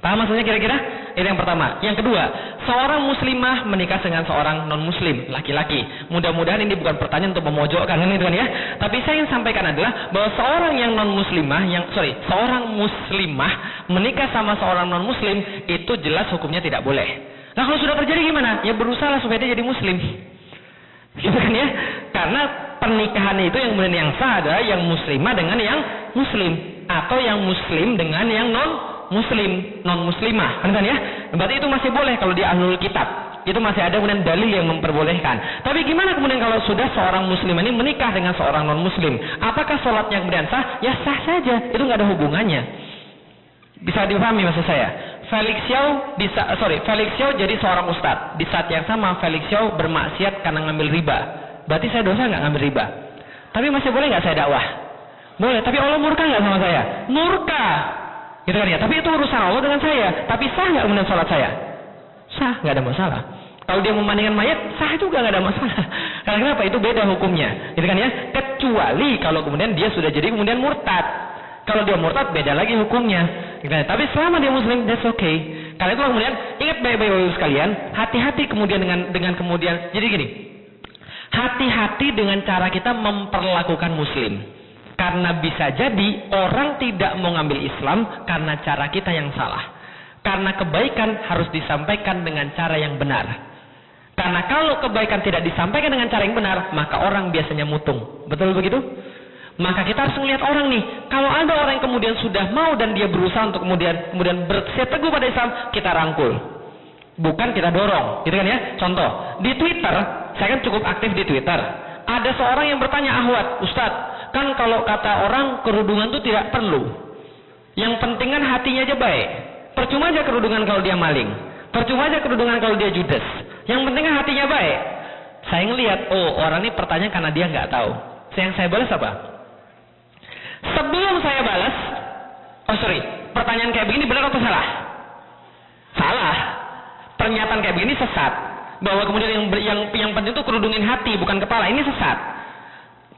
Paham maksudnya kira-kira? Itu yang pertama. Yang kedua, seorang muslimah menikah dengan seorang non-muslim, laki-laki. Mudah-mudahan ini bukan pertanyaan untuk memojokkan itu kan ya. Tapi saya ingin sampaikan adalah bahwa seorang yang non-muslimah, seorang muslimah menikah sama seorang non-muslim itu jelas hukumnya tidak boleh. Nah kalau sudah terjadi gimana? Ya berusaha supaya dia jadi muslim. Gitu kan ya? Karena pernikahan itu yang kemudian yang sah adalah yang muslimah dengan yang muslim, atau yang muslim dengan yang non-muslimah, kan ya? Berarti itu masih boleh kalau dia ahlul kitab. Itu masih ada kemudian dalil yang memperbolehkan. Tapi gimana kemudian kalau sudah seorang muslim ini menikah dengan seorang non-muslim? Apakah sholatnya kemudian sah? Ya sah saja, itu nggak ada hubungannya. Bisa dipahami maksud saya? Felix Xiao jadi seorang ustadz. Di saat yang sama Felix Xiao bermaksiat karena ngambil riba. Berarti saya dosa nggak ngambil riba? Tapi masih boleh nggak saya dakwah? Boleh. Tapi Allah murka nggak sama saya? Murka. Gitu kan ya? Tapi itu urusan Allah dengan saya. Tapi sah nggak kemudian sholat saya? Sah, nggak ada masalah. Kalau dia memandikan mayat, sah juga nggak ada masalah. Karena kenapa? Itu beda hukumnya. Gitu kan ya? Kecuali kalau kemudian dia sudah jadi kemudian murtad. Kalau dia murtad beda lagi hukumnya. Tapi selama dia muslim, that's okay. Karena itu kemudian ingat baik-baik sekalian, hati-hati kemudian dengan kemudian. Jadi gini, hati-hati dengan cara kita memperlakukan muslim. Karena bisa jadi orang tidak mau ngambil Islam karena cara kita yang salah. Karena kebaikan harus disampaikan dengan cara yang benar. Karena kalau kebaikan tidak disampaikan dengan cara yang benar, maka orang biasanya mutung. Betul begitu? Maka kita harus melihat orang nih. Kalau ada orang yang kemudian sudah mau dan dia berusaha untuk kemudian bersedia teguh pada Islam, kita rangkul. Bukan kita dorong, gitu kan ya? Contoh, di Twitter, saya kan cukup aktif di Twitter. Ada seorang yang bertanya, Ahwat, Ustadz, kan kalau kata orang kerudungan itu tidak perlu. Yang penting kan hatinya aja baik. Percuma aja kerudungan kalau dia maling. Percuma aja kerudungan kalau dia judes. Yang penting kan hatinya baik. Saya ngelihat, oh orang ini pertanyaan karena dia nggak tahu. Yang saya balas apa? Sebelum saya balas, pertanyaan kayak begini benar atau salah? Salah. Pernyataan kayak begini sesat. Bahwa kemudian yang penting itu kerudungin hati, bukan kepala. Ini sesat.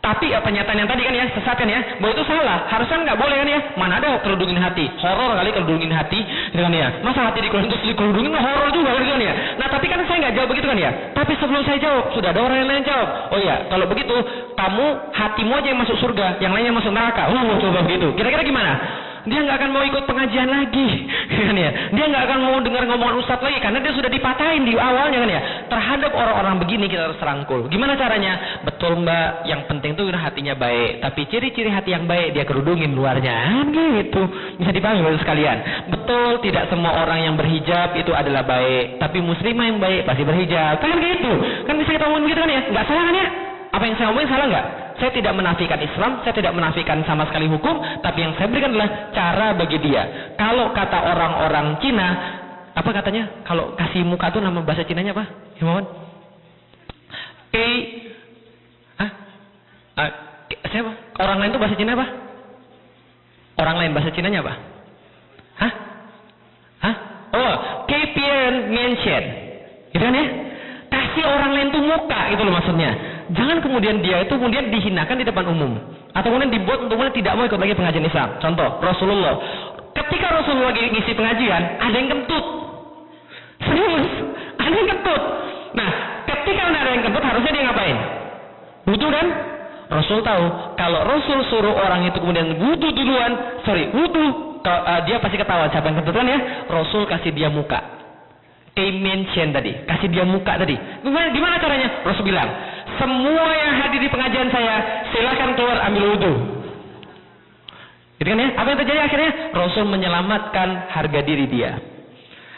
Tapi pernyataan yang tadi kan ya, sesat kan ya, bahwa itu salah. Harusnya nggak boleh kan ya. Mana ada kerudungin hati? Horor kali kerudungin hati, gitu kan ya. Masa hati dikerudungin horor juga gitu kan ya. Nah tapi kan saya nggak jawab begitu kan ya. Tapi sebelum saya jawab, sudah ada orang yang lain jawab. Oh iya, kalau begitu kamu hatimu aja yang masuk surga, yang lainnya masuk neraka. Coba begitu. Kira-kira gimana? Dia nggak akan mau ikut pengajian lagi, kan ya? Dia nggak akan mau dengar ngomongan ustadz lagi, karena dia sudah dipatahin di awalnya kan ya. Terhadap orang-orang begini kita harus rangkul. Gimana caranya? Betul mbak, yang penting tuh hatinya baik. Tapi ciri-ciri hati yang baik dia kerudungin luarnya, gitu. Bisa dipahami bapak sekalian. Betul, tidak semua orang yang berhijab itu adalah baik. Tapi muslimah yang baik pasti berhijab, kan gitu. Kan bisa kita ngomongin begitu kan ya? Nggak salah kan ya? Apa yang saya ngomongin salah nggak? Saya tidak menafikan Islam, saya tidak menafikan sama sekali hukum, tapi yang saya berikan adalah cara bagi dia. Kalau kata orang-orang Cina, apa katanya? Kalau kasih muka itu nama bahasa Cinanya apa? Himawan? Siapa? Orang lain itu bahasa Cina apa? Orang lain bahasa Cinanya apa? Oh, KPN mention. Gitu kan ya? Kasih orang lain itu muka, gitu loh maksudnya. Jangan kemudian dia itu kemudian dihinakan di depan umum, atau kemudian dibuat untuk kemudian tidak mau ikut lagi pengajian Islam. Contoh, Rasulullah. Ketika Rasulullah lagi ngisi pengajian, ada yang kentut. Serius, ada yang kentut. Nah, ketika ada yang kentut, harusnya dia ngapain? Wudu kan? Rasul tahu, kalau Rasul suruh orang itu kemudian wudu duluan, dia pasti ketahuan siapa yang kentut kan ya? Rasul kasih dia muka. Mention tadi, kasih dia muka tadi. Gimana caranya? Rasul bilang, semua yang hadir di pengajian saya, silakan keluar ambil wudu. Gitu kan ya? Apa yang terjadi akhirnya? Rasul menyelamatkan harga diri dia.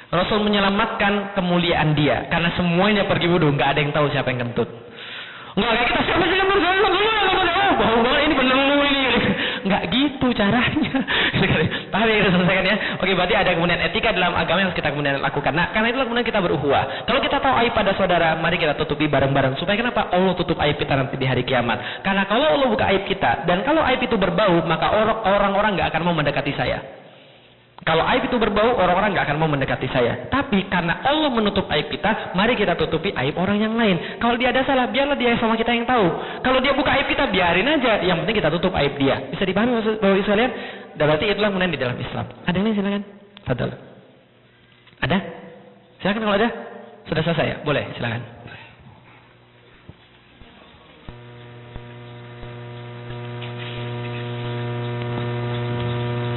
Rasul menyelamatkan kemuliaan dia, karena semuanya pergi wudu, nggak ada yang tahu siapa yang kentut. Nggak kayak kita siapa sih yang bau banget ini bener ini. Nggak gitu caranya. Paham ya, kita selesaikan ya. Oke, berarti ada kemudian etika dalam agama yang harus kita kemudian lakukan. Nah, karena itulah kemudian kita berukhuwah. Kalau kita tahu aib pada saudara, mari kita tutupi bareng-bareng. Supaya kenapa? Allah tutup aib kita nanti di hari kiamat. Karena kalau Allah buka aib kita, dan kalau aib itu berbau, maka orang-orang nggak akan mau mendekati saya. Kalau aib itu berbau, orang-orang nggak akan mau mendekati saya. Tapi karena Allah menutup aib kita, mari kita tutupi aib orang yang lain. Kalau dia ada salah, biarlah dia sama kita yang tahu. Kalau dia buka aib kita, biarin aja. Yang penting kita tutup aib dia. Bisa dipahami Bapak Ibu sekalian? Dan berarti itulah kemudian di dalam Islam. Ada yang lain silakan. Fadal. Ada? Silakan kalau ada. Sudah selesai ya? Boleh, silakan.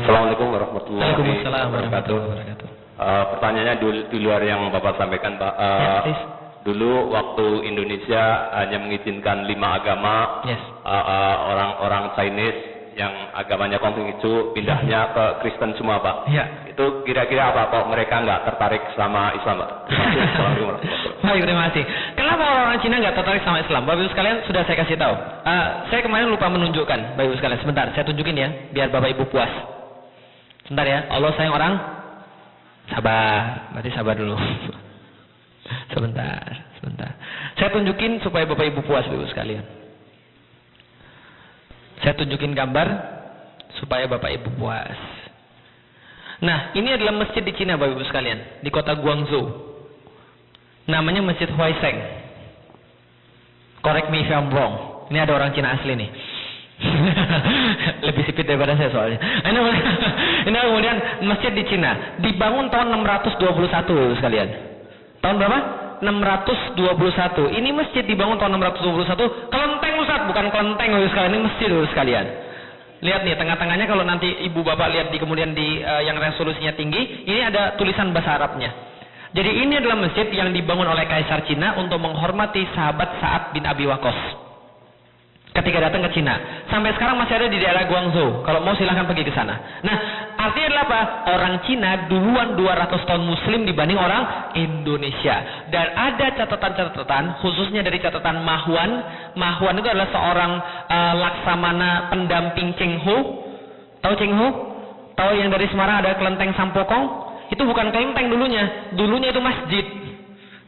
Assalamualaikum warahmatullahi Waalaikumsalam wabarakatuh. Pertanyaannya di luar yang Bapak sampaikan, Pak. Please. Dulu waktu Indonesia hanya mengizinkan 5 agama, Yes. orang-orang Chinese yang agamanya Konghucu pindahnya ke Kristen semua, Pak. Ya. Itu kira-kira apa, Pak? Mereka nggak tertarik sama Islam, Pak? Assalamualaikum warahmatullahi wabarakatuh. Baik, terima kasih. Kenapa orang Cina nggak tertarik sama Islam? Bapak Ibu sekalian sudah saya kasih tahu. Saya kemarin lupa menunjukkan, Bapak Ibu sekalian. Sebentar, saya tunjukin ya, biar Bapak Ibu puas. Sebentar ya. Allah sayang orang sabar. Berarti sabar dulu. Sebentar. Saya tunjukin supaya Bapak Ibu puas, Bapak Ibu sekalian. Saya tunjukin gambar supaya Bapak Ibu puas. Nah, ini adalah masjid di Cina, Bapak Ibu sekalian, di kota Guangzhou. Namanya Masjid Huaisheng. Correct me if I'm wrong. Ini ada orang Cina asli nih. Lebih sipit daripada saya soalnya. Ini kemudian masjid di Cina, dibangun tahun 621, Bapak Ibu sekalian. Tahun berapa? 621. Ini masjid dibangun tahun 621. Kelenteng Ustaz, bukan kelenteng Bapak Ibu sekalian, ini masjid Bapak Ibu sekalian. Lihat nih, tengah-tengahnya kalau nanti Ibu Bapak lihat di kemudian di yang resolusinya tinggi, ini ada tulisan bahasa Arabnya. Jadi ini adalah masjid yang dibangun oleh Kaisar Cina untuk menghormati sahabat Sa'ad bin Abi Waqqas ketika datang ke Cina. Sampai sekarang masih ada di daerah Guangzhou. Kalau mau silahkan pergi ke sana. Nah, artinya adalah apa? Orang Cina duluan 200 tahun Muslim dibanding orang Indonesia. Dan ada catatan-catatan, khususnya dari catatan Mahuan. Mahuan itu adalah seorang laksamana pendamping Cheng Ho. Tahu Cheng Ho? Tahu yang dari Semarang ada kelenteng Sampokong? Itu bukan kelenteng dulunya. Dulunya itu masjid.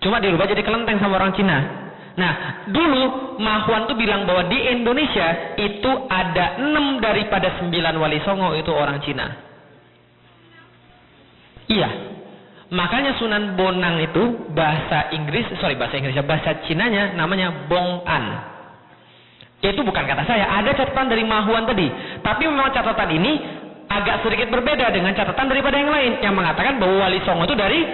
Cuma dirubah jadi kelenteng sama orang Cina. Nah, dulu Mahuan tuh bilang bahwa di Indonesia itu ada 6 daripada 9 wali songo itu orang Cina. Iya. Makanya Sunan Bonang itu bahasa Cinanya namanya Bong-an. Itu bukan kata saya, ada catatan dari Mahuan tadi. Tapi memang catatan ini agak sedikit berbeda dengan catatan daripada yang lain yang mengatakan bahwa wali songo itu dari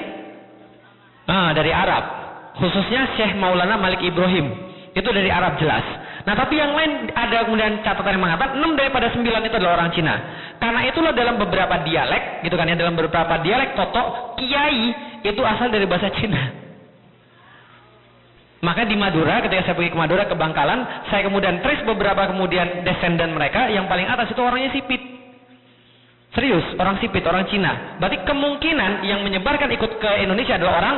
Arab. Khususnya Syekh Maulana Malik Ibrahim. Itu dari Arab jelas. Nah, tapi yang lain ada kemudian catatan yang mengatakan 6 daripada 9 itu adalah orang Cina. Karena itulah dalam beberapa dialek, gitu kan ya, dalam beberapa dialek Totok, kiai itu asal dari bahasa Cina. Maka di Madura, ketika saya pergi ke Madura, ke Bangkalan, saya kemudian trace beberapa kemudian descendant mereka, yang paling atas itu orangnya sipit. Serius, orang sipit, orang Cina. Berarti kemungkinan yang menyebarkan ikut ke Indonesia adalah orang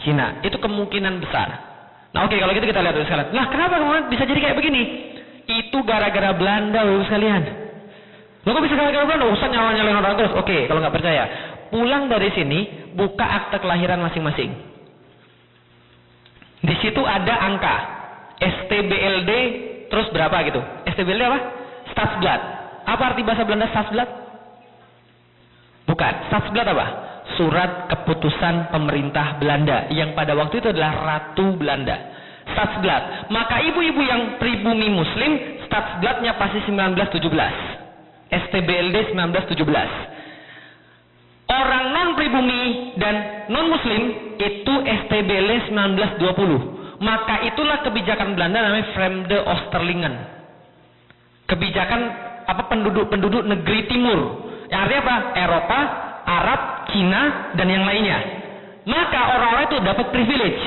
Cina. Itu kemungkinan besar. Nah, oke, kalau gitu kita lihat sekalian. Nah, kenapa kemudian bisa jadi kayak begini? Itu gara-gara Belanda, Bapak sekalian. Loh, kok bisa gara-gara Belanda? Ustaz nyalain orang terus. Oke, kalau nggak percaya, pulang dari sini, buka akte kelahiran masing-masing. Di situ ada angka STBLD terus berapa gitu. STBLD apa? Stadsblad. Apa arti bahasa Belanda Stadsblad? Bukan. Stadsblad apa? Surat keputusan pemerintah Belanda yang pada waktu itu adalah Ratu Belanda. Stadsblad. Maka ibu-ibu yang pribumi Muslim, Stadsbladnya pasti 1917. STBLD 1917. Orang non pribumi dan non Muslim itu STBLD 1920. Maka itulah kebijakan Belanda namanya Vreemde Oosterlingen. Kebijakan penduduk negeri timur. Yang artinya apa? Eropa, Arab, Cina, dan yang lainnya. Maka orang-orang itu dapat privilege.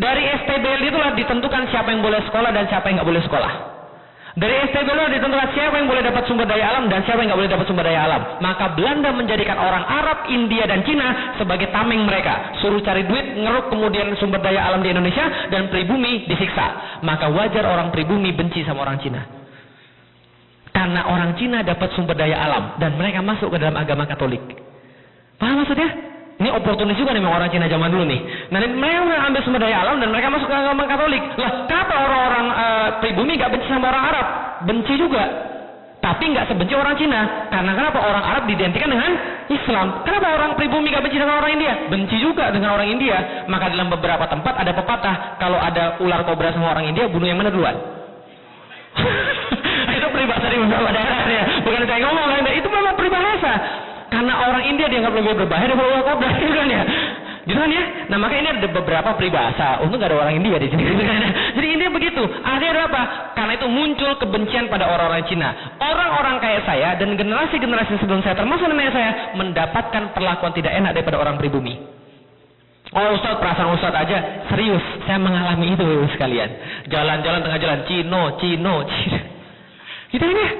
Dari STBLD itulah ditentukan siapa yang boleh sekolah dan siapa yang nggak boleh sekolah. Dari STBLD ditentukan siapa yang boleh dapat sumber daya alam dan siapa yang nggak boleh dapat sumber daya alam. Maka Belanda menjadikan orang Arab, India, dan Cina sebagai tameng mereka. Suruh cari duit, ngeruk kemudian sumber daya alam di Indonesia, dan pribumi disiksa. Maka wajar orang pribumi benci sama orang Cina. Karena orang Cina dapat sumber daya alam dan mereka masuk ke dalam agama Katolik. Paham maksudnya? Ini oportunis juga nih orang Cina zaman dulu nih. Nah, mereka ambil sumber daya alam dan mereka masuk ke agama Katolik. Lah, kenapa orang-orang pribumi gak benci sama orang Arab? Benci juga. Tapi gak sebenci orang Cina. Karena kenapa? Orang Arab diidentikan dengan Islam. Kenapa orang pribumi gak benci dengan orang India? Benci juga dengan orang India. Maka dalam beberapa tempat ada pepatah, kalau ada ular kobra sama orang India, bunuh yang mana duluan? Itu peribahasa di beberapa daerahnya. Bukan saya ngomong, itu memang peribahasa. Karena orang India dianggap lebih berbahaya daripada ular kobra, gitu kan ya. Gitu kan ya? Nah maka ini ada beberapa peribahasa. Untung gak ada orang India di sini. Jadi intinya begitu. Artinya ada apa? Karena itu muncul kebencian pada orang-orang Cina. Orang-orang kayak saya dan generasi-generasi sebelum saya, termasuk nenek saya, mendapatkan perlakuan tidak enak daripada orang pribumi. Oh Ustaz, perasaan Ustaz aja. Serius, saya mengalami itu sekalian. Jalan-jalan tengah jalan, Cino. Gitu kan ya?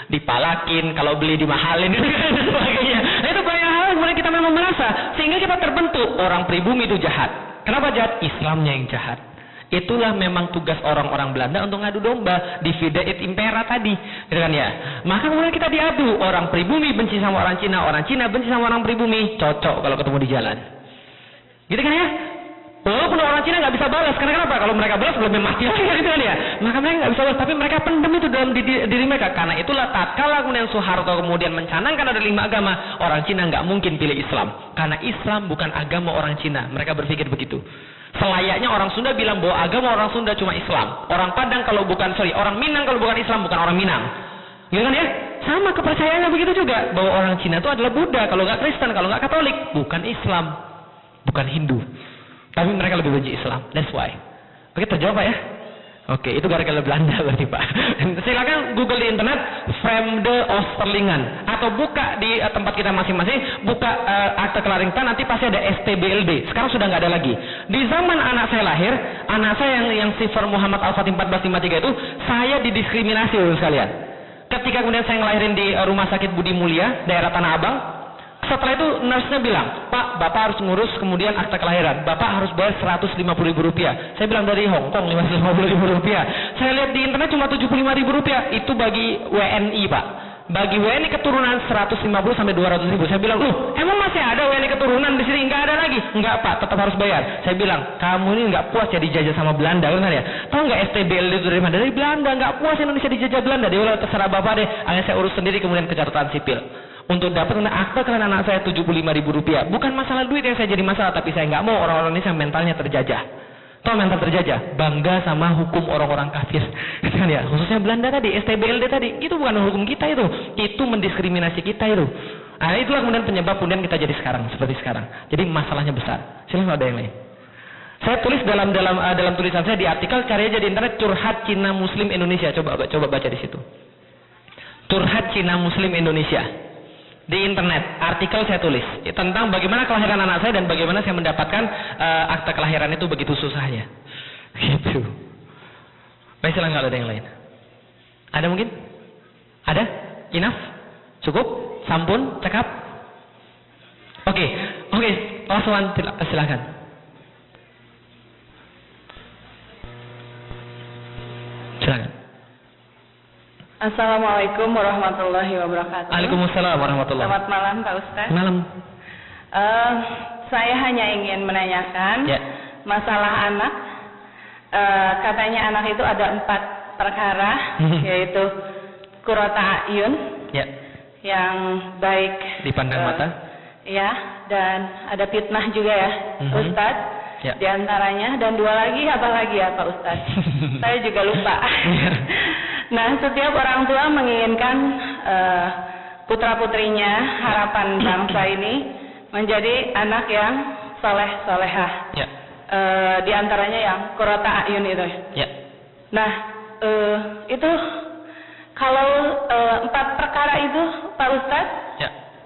Dipalakin, kalau beli dimahalin gitu kan dan sebagainya. Nah, itu banyak hal yang kita memang merasa sehingga kita terbentuk orang pribumi itu jahat. Kenapa jahat? Islamnya yang jahat. Itulah memang tugas orang-orang Belanda untuk ngadu domba, divide et impera tadi, gitu kan ya. Maka kemudian kita diadu, orang pribumi benci sama orang Cina benci sama orang pribumi, cocok kalau ketemu di jalan. Gitu kan ya? Walaupun orang Cina nggak bisa balas, karena kenapa? Kalau mereka balas belum mati lagi, gitu kan ya. Maka mereka nggak bisa balas, tapi mereka pendam itu dalam diri mereka. Karena itulah tatkala kemudian Soeharto kemudian mencanangkan ada 5 agama, orang Cina nggak mungkin pilih Islam, karena Islam bukan agama orang Cina. Mereka berpikir begitu. Selayaknya orang Sunda bilang bahwa agama orang Sunda cuma Islam. Orang Padang kalau bukan, orang Minang kalau bukan Islam bukan orang Minang. Gitu kan ya? Sama kepercayaannya begitu juga, bahwa orang Cina itu adalah Buddha, kalau nggak Kristen, kalau nggak Katolik, bukan Islam, bukan Hindu. Tapi mereka lebih benci Islam. That's why. Oke, terjawab Pak ya? Oke, itu gara-gara Belanda berarti Pak. Silakan Google di internet Vreemde Oosterlingen atau buka di tempat kita masing-masing, buka akte kelahiran, nanti pasti ada STBLD. Sekarang sudah nggak ada lagi. Di zaman anak saya lahir, anak saya yang sifar Muhammad Al-Fatih 1453 itu, saya didiskriminasi sekalian. Ketika kemudian saya ngelahirin di Rumah Sakit Budi Mulia, daerah Tanah Abang, setelah itu nurse-nya bilang, Pak, Bapak harus ngurus kemudian akta kelahiran. Bapak harus bayar Rp150.000. Saya bilang dari Hong Kong Rp550.000. Saya lihat di internet cuma Rp75.000. Itu bagi WNI Pak. Bagi WNI keturunan 150 sampai 200.000. Saya bilang, emang masih ada WNI keturunan di sini? Nggak ada lagi. Nggak Pak, tetap harus bayar. Saya bilang, kamu ini nggak puas ya dijajah sama Belanda, benar ya? Tahu nggak STBLD itu dari mana? Dari Belanda. Nggak puas Indonesia dijajah Belanda. Dia bilang, terserah Bapak deh. Akhirnya saya urus sendiri kemudian kecatatan sipil. Untuk dapat akta kelahiran anak saya Rp75.000. Bukan masalah duit yang saya jadi masalah, tapi saya nggak mau orang-orang Indonesia mentalnya terjajah. Tahu mental terjajah? Bangga sama hukum orang-orang kafir. Kan ya? Khususnya Belanda tadi, STBLD tadi, itu bukan hukum kita itu. Itu mendiskriminasi kita itu. Nah, itulah kemudian penyebab kemudian kita jadi sekarang seperti sekarang. Jadi masalahnya besar. Silahkan ada yang lain. Saya tulis dalam tulisan saya di artikel, cari aja di internet Curhat Cina Muslim Indonesia. Coba baca di situ. Curhat Cina Muslim Indonesia. Di internet, artikel saya tulis tentang bagaimana kelahiran anak saya dan bagaimana saya mendapatkan akta kelahiran itu begitu susahnya. Gitu. Baik, silakan ada yang lain. Ada mungkin? Ada? Enough? Cukup? Sampun? Cekap? Oke. Last one, silakan. Silakan. Assalamualaikum warahmatullahi wabarakatuh. Waalaikumsalam warahmatullahi wabarakatuh. Selamat malam Pak Ustaz. Malam. Saya hanya ingin menanyakan masalah anak. Katanya anak itu ada 4 perkara, yaitu qurrata a'yun, yang baik dipandang mata. Ya, dan ada fitnah juga ya, Ustaz. Di antaranya, dan 2 lagi apa lagi ya Pak Ustaz? Saya juga lupa. Nah, setiap orang tua menginginkan putra-putrinya, harapan bangsa ini menjadi anak yang soleh-solehah. Di antaranya yang qurrata a'yun itu. Nah, itu kalau 4 perkara itu Pak Ustaz,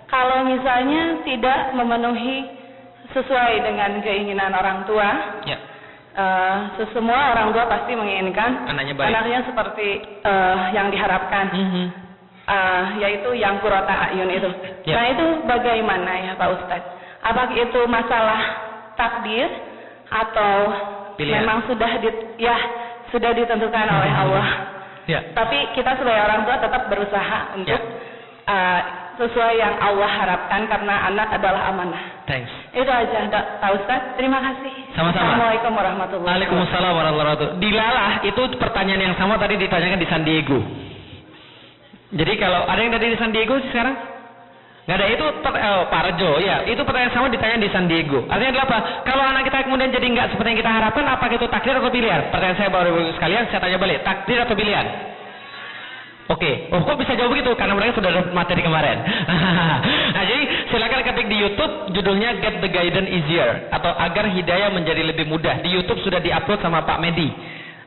kalau misalnya tidak memenuhi sesuai dengan keinginan orang tua, semua orang tua pasti menginginkan anaknya seperti yang diharapkan, yaitu yang qurrata a'yun itu. Nah, itu bagaimana ya Pak Ustaz? Apakah itu masalah takdir atau memang sudah ditentukan oleh Allah? Tapi kita sebagai orang tua tetap berusaha untuk sesuai yang Allah harapkan, karena anak adalah amanah. Thanks. Itu aja Pak Ustaz. Terima kasih. Sama-sama. Assalamualaikum warahmatullahi wabarakatuh. Waalaikumsalam warahmatullahi wabarakatuh. Dilalah itu pertanyaan yang sama tadi ditanyakan di San Diego. Jadi kalau ada yang tadi di San Diego sekarang? Nggak ada, itu Pak Rejo, ya. Itu pertanyaan sama ditanya di San Diego. Artinya adalah apa? Kalau anak kita kemudian jadi nggak seperti yang kita harapkan, apakah itu takdir atau pilihan? Pertanyaan saya baru sekalian, saya tanya balik. Takdir atau pilihan? Oke, kok bisa jawab begitu? Karena mereka sudah dapat materi kemarin. Nah, jadi silakan ketik di YouTube judulnya Get the Guidance Easier atau agar hidayah menjadi lebih mudah. Di YouTube sudah diupload sama Pak Medi.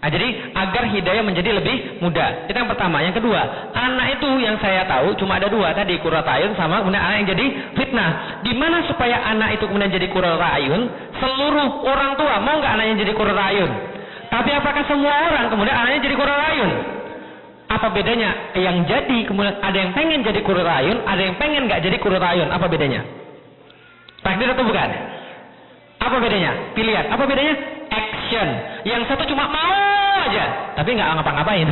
Nah, jadi agar hidayah menjadi lebih mudah. Itu yang pertama. Yang kedua, anak itu yang saya tahu cuma ada dua tadi, qurrata ayun sama kemudian anak yang jadi fitnah. Gimana supaya anak itu kemudian jadi qurrata ayun? Seluruh orang tua mau nggak anaknya jadi qurrata ayun? Tapi apakah semua orang kemudian anaknya jadi qurrata ayun? Apa bedanya? Yang jadi kemudian ada yang pengen jadi qurrata ayun, ada yang pengen nggak jadi qurrata ayun. Apa bedanya? Takdir atau bukan? Apa bedanya? Pilihan. Apa bedanya? Action. Yang satu cuma mau aja, tapi nggak ngapa-ngapain.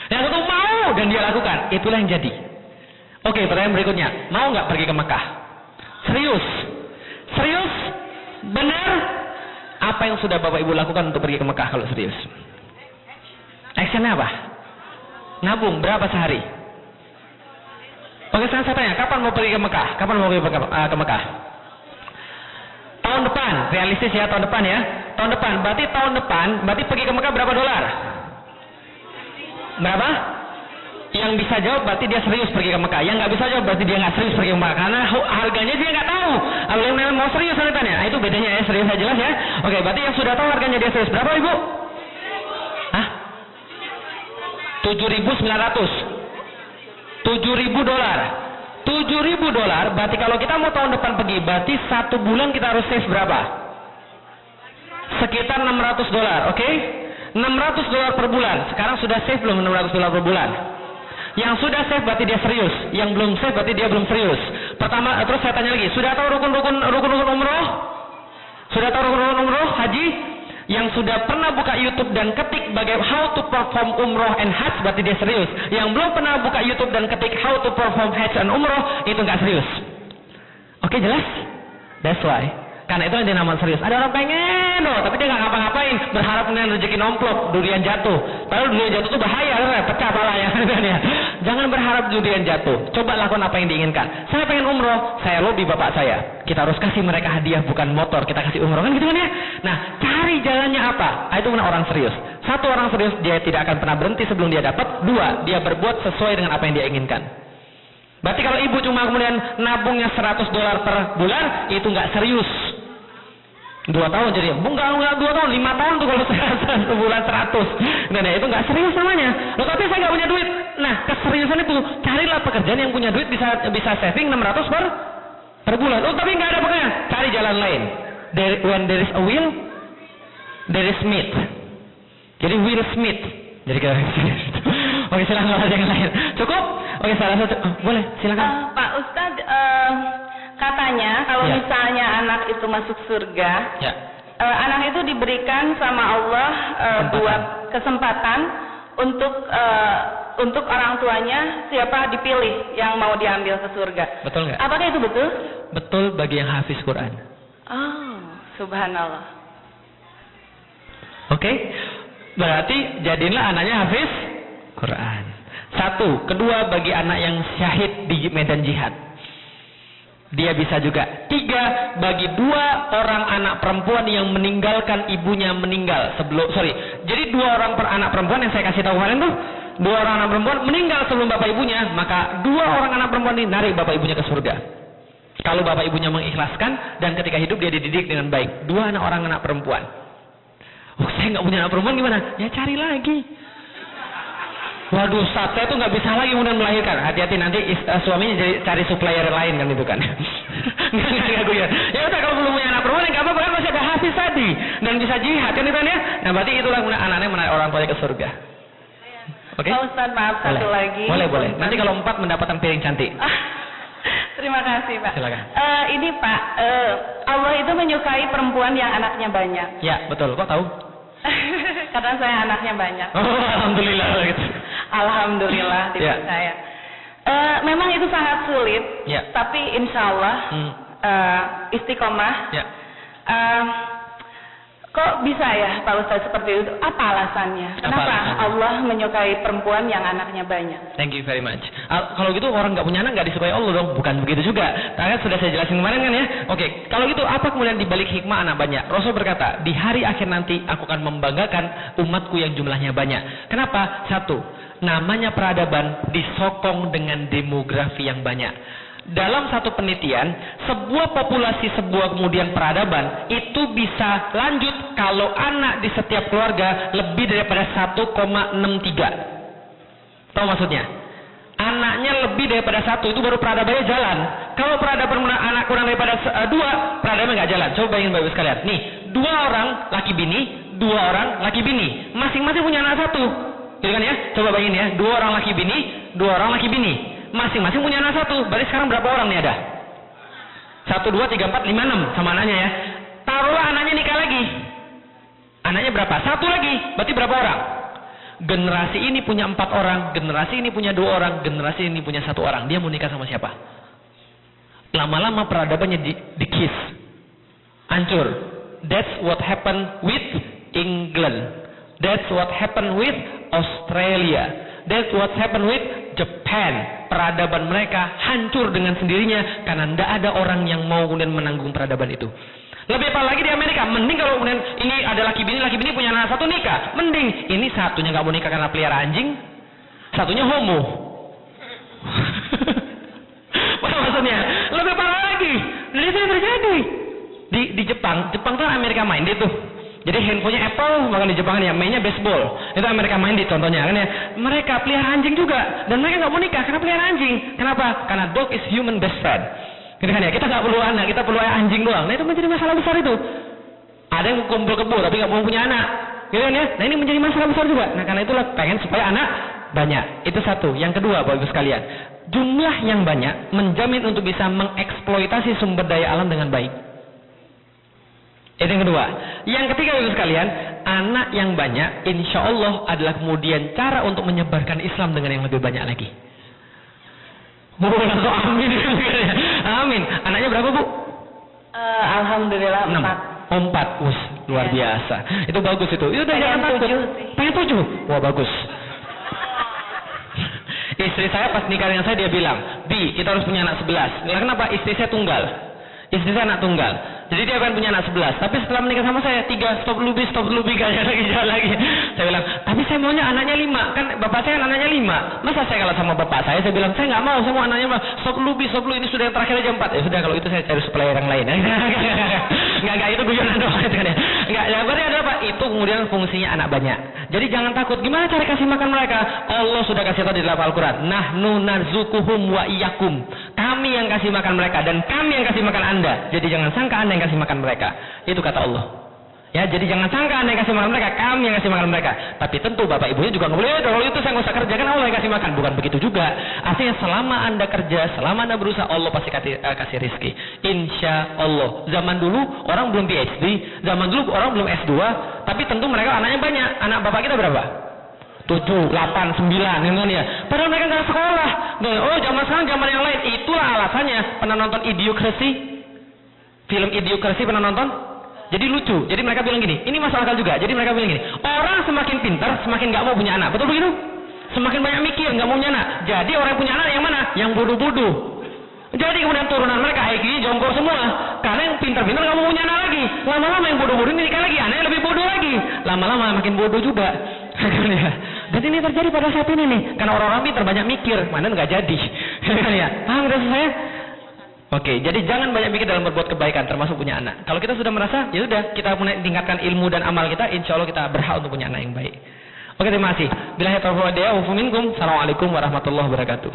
Yang satu mau dan dia lakukan. Itulah yang jadi. Oke, pertanyaan berikutnya. Mau nggak pergi ke Mekah? Serius? Serius? Benar? Apa yang sudah Bapak Ibu lakukan untuk pergi ke Mekah kalau serius? Actionnya apa? Nabung berapa sehari? Oke, sekarang saya tanya, kapan mau pergi ke Mekah? Kapan mau pergi ke Mekah? Tahun depan, realistis ya, tahun depan ya. Tahun depan, berarti pergi ke Mekah berapa dolar? Berapa? Yang bisa jawab berarti dia serius pergi ke Mekah. Yang nggak bisa jawab berarti dia nggak serius pergi ke Mekah. Karena harganya dia nggak tahu. Yang mau serius saya tanya. Nah, itu bedanya ya, serius saya jelas ya. Oke, berarti yang sudah tahu harganya dia serius. Berapa Ibu? Hah? 7.900. 7.000 dolar. 7.000 dolar, berarti kalau kita mau tahun depan pergi, berarti 1 bulan kita harus save berapa? Sekitar 600 dolar, oke? 600 dolar per bulan. Sekarang sudah save belum 600 dolar per bulan? Yang sudah save berarti dia serius. Yang belum save berarti dia belum serius. Pertama, terus saya tanya lagi, sudah tahu rukun-rukun umroh? Sudah tahu rukun-rukun umroh, haji? Yang sudah pernah buka YouTube dan ketik bagaimana how to perform umroh and hajj berarti dia serius. Yang belum pernah buka YouTube dan ketik how to perform hajj and umroh itu nggak serius. Oke, jelas? That's why. Karena itu yang dinamakan serius. Ada orang pengen tapi dia nggak ngapa-ngapain, berharap kemudian rezeki nomplok, durian jatuh. Padahal durian jatuh itu bahaya, pecah pala ya. Jangan berharap durian jatuh. Coba lakukan apa yang diinginkan. Saya pengen umroh, saya lobby bapak saya. Kita harus kasih mereka hadiah bukan motor, kita kasih umroh kan gitu kan ya. Nah, cari jalannya apa? Itu benar orang serius. Satu, orang serius dia tidak akan pernah berhenti sebelum dia dapat. Dua, dia berbuat sesuai dengan apa yang dia inginkan. Berarti kalau ibu cuma kemudian nabungnya 100 dolar per bulan, itu nggak serius. 2 tahun jadi, enggak 2 tahun, 5 tahun tuh kalau sebulan 100. Nah, itu nggak serius namanya. Loh, tapi saya nggak punya duit. Nah, keseriusan itu carilah pekerjaan yang punya duit bisa saving 600 per bulan. Oh, tapi nggak ada pekerjaan. Cari jalan lain. When there is a will, there is meat. Jadi Will Smith. Jadi kita oke, silakan kalau ada yang lain. Cukup? Oke, salah satu. Boleh, silakan. Pak Ustadz, katanya kalau misalnya anak itu masuk surga, anak itu diberikan sama Allah buat kesempatan untuk orang tuanya siapa dipilih yang mau diambil ke surga. Betul nggak? Apakah itu betul? Betul bagi yang hafiz Quran. Oh, subhanallah. Oke, berarti jadilah anaknya hafiz Quran. 1, kedua bagi anak yang syahid di medan jihad. Dia bisa juga. 3, bagi 2 orang anak perempuan yang meninggalkan ibunya meninggal jadi 2 orang anak perempuan yang saya kasih tahu kemarin tuh, 2 orang anak perempuan meninggal sebelum bapak ibunya, maka 2 orang anak perempuan ini narik bapak ibunya ke surga. Kalau bapak ibunya mengikhlaskan dan ketika hidup dia dididik dengan baik. 2 orang anak perempuan. Oh, saya nggak punya anak perempuan gimana? Ya cari lagi. Waduh, Ustaz, saya tuh nggak bisa lagi kemudian melahirkan. Hati-hati nanti suaminya jadi cari supplier lain kan itu kan. Nggak gue ya. Ya udah, kalau belum punya anak perempuan nggak apa-apa kan, masih ada hafiz tadi dan bisa jihad kan itu kan ya. Nah, berarti itulah kemudian anaknya menarik orang tuanya ke surga. Oke? Pak Ustadz, maaf satu lagi. Boleh. Nanti kalau 4 mendapatkan piring cantik. Terima kasih, Pak. Silakan. Ini Pak, Allah itu menyukai perempuan yang anaknya banyak. Ya, betul. Kok tahu? Karena saya anaknya banyak. Oh, alhamdulillah gitu. Alhamdulillah, tidak saya. Memang itu sangat sulit, tapi insya Allah istiqomah. Kok bisa ya Pak Ustadz seperti itu? Apa alasannya? Kenapa Allah menyukai perempuan yang anaknya banyak? Thank you very much. Kalau gitu orang nggak punya anak nggak disukai Allah dong? Bukan begitu juga. Karena sudah saya jelasin kemarin kan ya. Oke, kalau gitu apa kemudian dibalik hikmah anak banyak? Rasul berkata, di hari akhir nanti aku akan membanggakan umatku yang jumlahnya banyak. Kenapa? 1, namanya peradaban disokong dengan demografi yang banyak. Dalam satu penelitian, sebuah populasi, sebuah kemudian peradaban itu bisa lanjut kalau anak di setiap keluarga lebih daripada 1,63. Tahu maksudnya? Anaknya lebih daripada 1, itu baru peradabannya jalan. Kalau peradaban anak kurang daripada 2, peradaban nggak jalan. Coba bayangin Bapak sekalian. Nih, 2 orang laki bini, 2 orang laki bini, masing-masing punya anak 1. Gitu kan ya? Coba bayangin ya, 2 orang laki bini, 2 orang laki bini. Masing-masing punya anak 1. Berarti sekarang berapa orang nih ada? 1, 2, 3, 4, 5, 6 sama anaknya ya. Taruhlah anaknya nikah lagi. Anaknya berapa? 1 lagi. Berarti berapa orang? Generasi ini punya 4 orang, generasi ini punya 2 orang, generasi ini punya 1 orang. Dia mau nikah sama siapa? Lama-lama peradabannya dikis. Hancur. That's what happened with England. That's what happened with Australia. That's what happened with Japan. Peradaban mereka hancur dengan sendirinya karena tidak ada orang yang mau kemudian menanggung peradaban itu. Lebih parah lagi di Amerika. Mending kalau kemudian ini ada laki bini punya anak 1 nikah. Mending ini satunya nggak mau nikah karena pelihara anjing, satunya homo. Apa maksudnya? Lebih parah lagi. Dan itu yang terjadi di Jepang. Jepang tuh Amerika minded tuh. Jadi handphonenya Apple, bahkan di Jepang ya, mainnya baseball. Itu Amerika minded contohnya kan ya. Mereka pelihara anjing juga, dan mereka nggak mau nikah karena pelihara anjing. Kenapa? Karena dog is human best friend. Gitu kan ya. Kita nggak perlu anak, kita perlu anjing doang. Nah itu menjadi masalah besar itu. Ada yang kumpul kebo tapi nggak mau punya anak. Gitu kan ya. Nah ini menjadi masalah besar juga. Nah karena itulah pengen supaya anak banyak. Itu satu. Yang kedua, Bapak Ibu sekalian, jumlah yang banyak menjamin untuk bisa mengeksploitasi sumber daya alam dengan baik. Itu yang kedua. Yang ketiga Bapak sekalian, anak yang banyak insya Allah adalah kemudian cara untuk menyebarkan Islam dengan yang lebih banyak lagi. Amin. Amin. Anaknya berapa Bu? Alhamdulillah 6. 4. Luar biasa. Itu bagus itu. Itu udah jangan takut. Pengen 7. Wah bagus. Istri saya pas nikah dengan saya dia bilang, Bi kita harus punya anak 11. Nah, kenapa? Istri saya tunggal. Istri saya anak tunggal. Jadi dia akan punya anak 11. Tapi setelah menikah sama saya 3, stop dulu gak lagi jalan lagi. Saya bilang, tapi saya maunya anaknya 5. Kan bapak saya anaknya 5. Masa saya kalah sama bapak saya bilang, saya nggak mau, saya mau anaknya 5. Stop dulu, ini sudah yang terakhir aja 4. Ya sudah kalau itu saya cari supplier yang lain. Enggak itu guyonan doang itu kan ya. Enggak, ya berarti ada apa? Itu kemudian fungsinya anak banyak. Jadi jangan takut. Gimana cara kasih makan mereka? Allah sudah kasih tahu di dalam Al-Qur'an. Nahnu narzuquhum wa iyyakum. Kami yang kasih makan mereka dan kami yang kasih makan Anda. Jadi jangan sangka Anda yang kasih makan mereka. Itu kata Allah. Ya, jadi jangan sangka Anda yang kasih makan mereka, kami yang kasih makan mereka. Tapi tentu bapak ibunya juga nggak boleh. Kalau itu saya nggak usah kerja, kan Allah yang kasih makan. Bukan begitu juga. Artinya selama Anda kerja, selama Anda berusaha, Allah pasti kasih rezeki. Insya Allah. Zaman dulu orang belum PhD, zaman dulu orang belum S2, tapi tentu mereka anaknya banyak. Anak bapak kita berapa? 7, 8, 9, gitu kan ya. Padahal mereka nggak sekolah. Oh, zaman sekarang zaman yang lain. Itulah alasannya. Pernah nonton Idiocracy? Film Idiocracy pernah nonton? Jadi lucu. Jadi mereka bilang gini, ini masuk akal juga. Jadi mereka bilang gini, orang semakin pintar, semakin nggak mau punya anak. Betul begitu? Semakin banyak mikir, nggak mau punya anak. Jadi orang yang punya anak yang mana? Yang bodoh-bodoh. Jadi kemudian turunan mereka IQ-nya jongkok semua. Karena yang pintar-pintar nggak mau punya anak lagi. Lama-lama yang bodoh-bodoh ini nikah lagi, anaknya lebih bodoh lagi. Lama-lama makin bodoh juga. Dan ini terjadi pada saat ini nih. Karena orang-orang pintar banyak mikir, mana nggak jadi. Paham gak saya? Oke, jadi jangan banyak mikir dalam berbuat kebaikan, termasuk punya anak. Kalau kita sudah merasa, ya sudah kita mulai tingkatkan ilmu dan amal kita, insya Allah kita berhak untuk punya anak yang baik. Oke, terima kasih. Billahi taufiq wal hidayah. Assalamualaikum warahmatullahi wabarakatuh.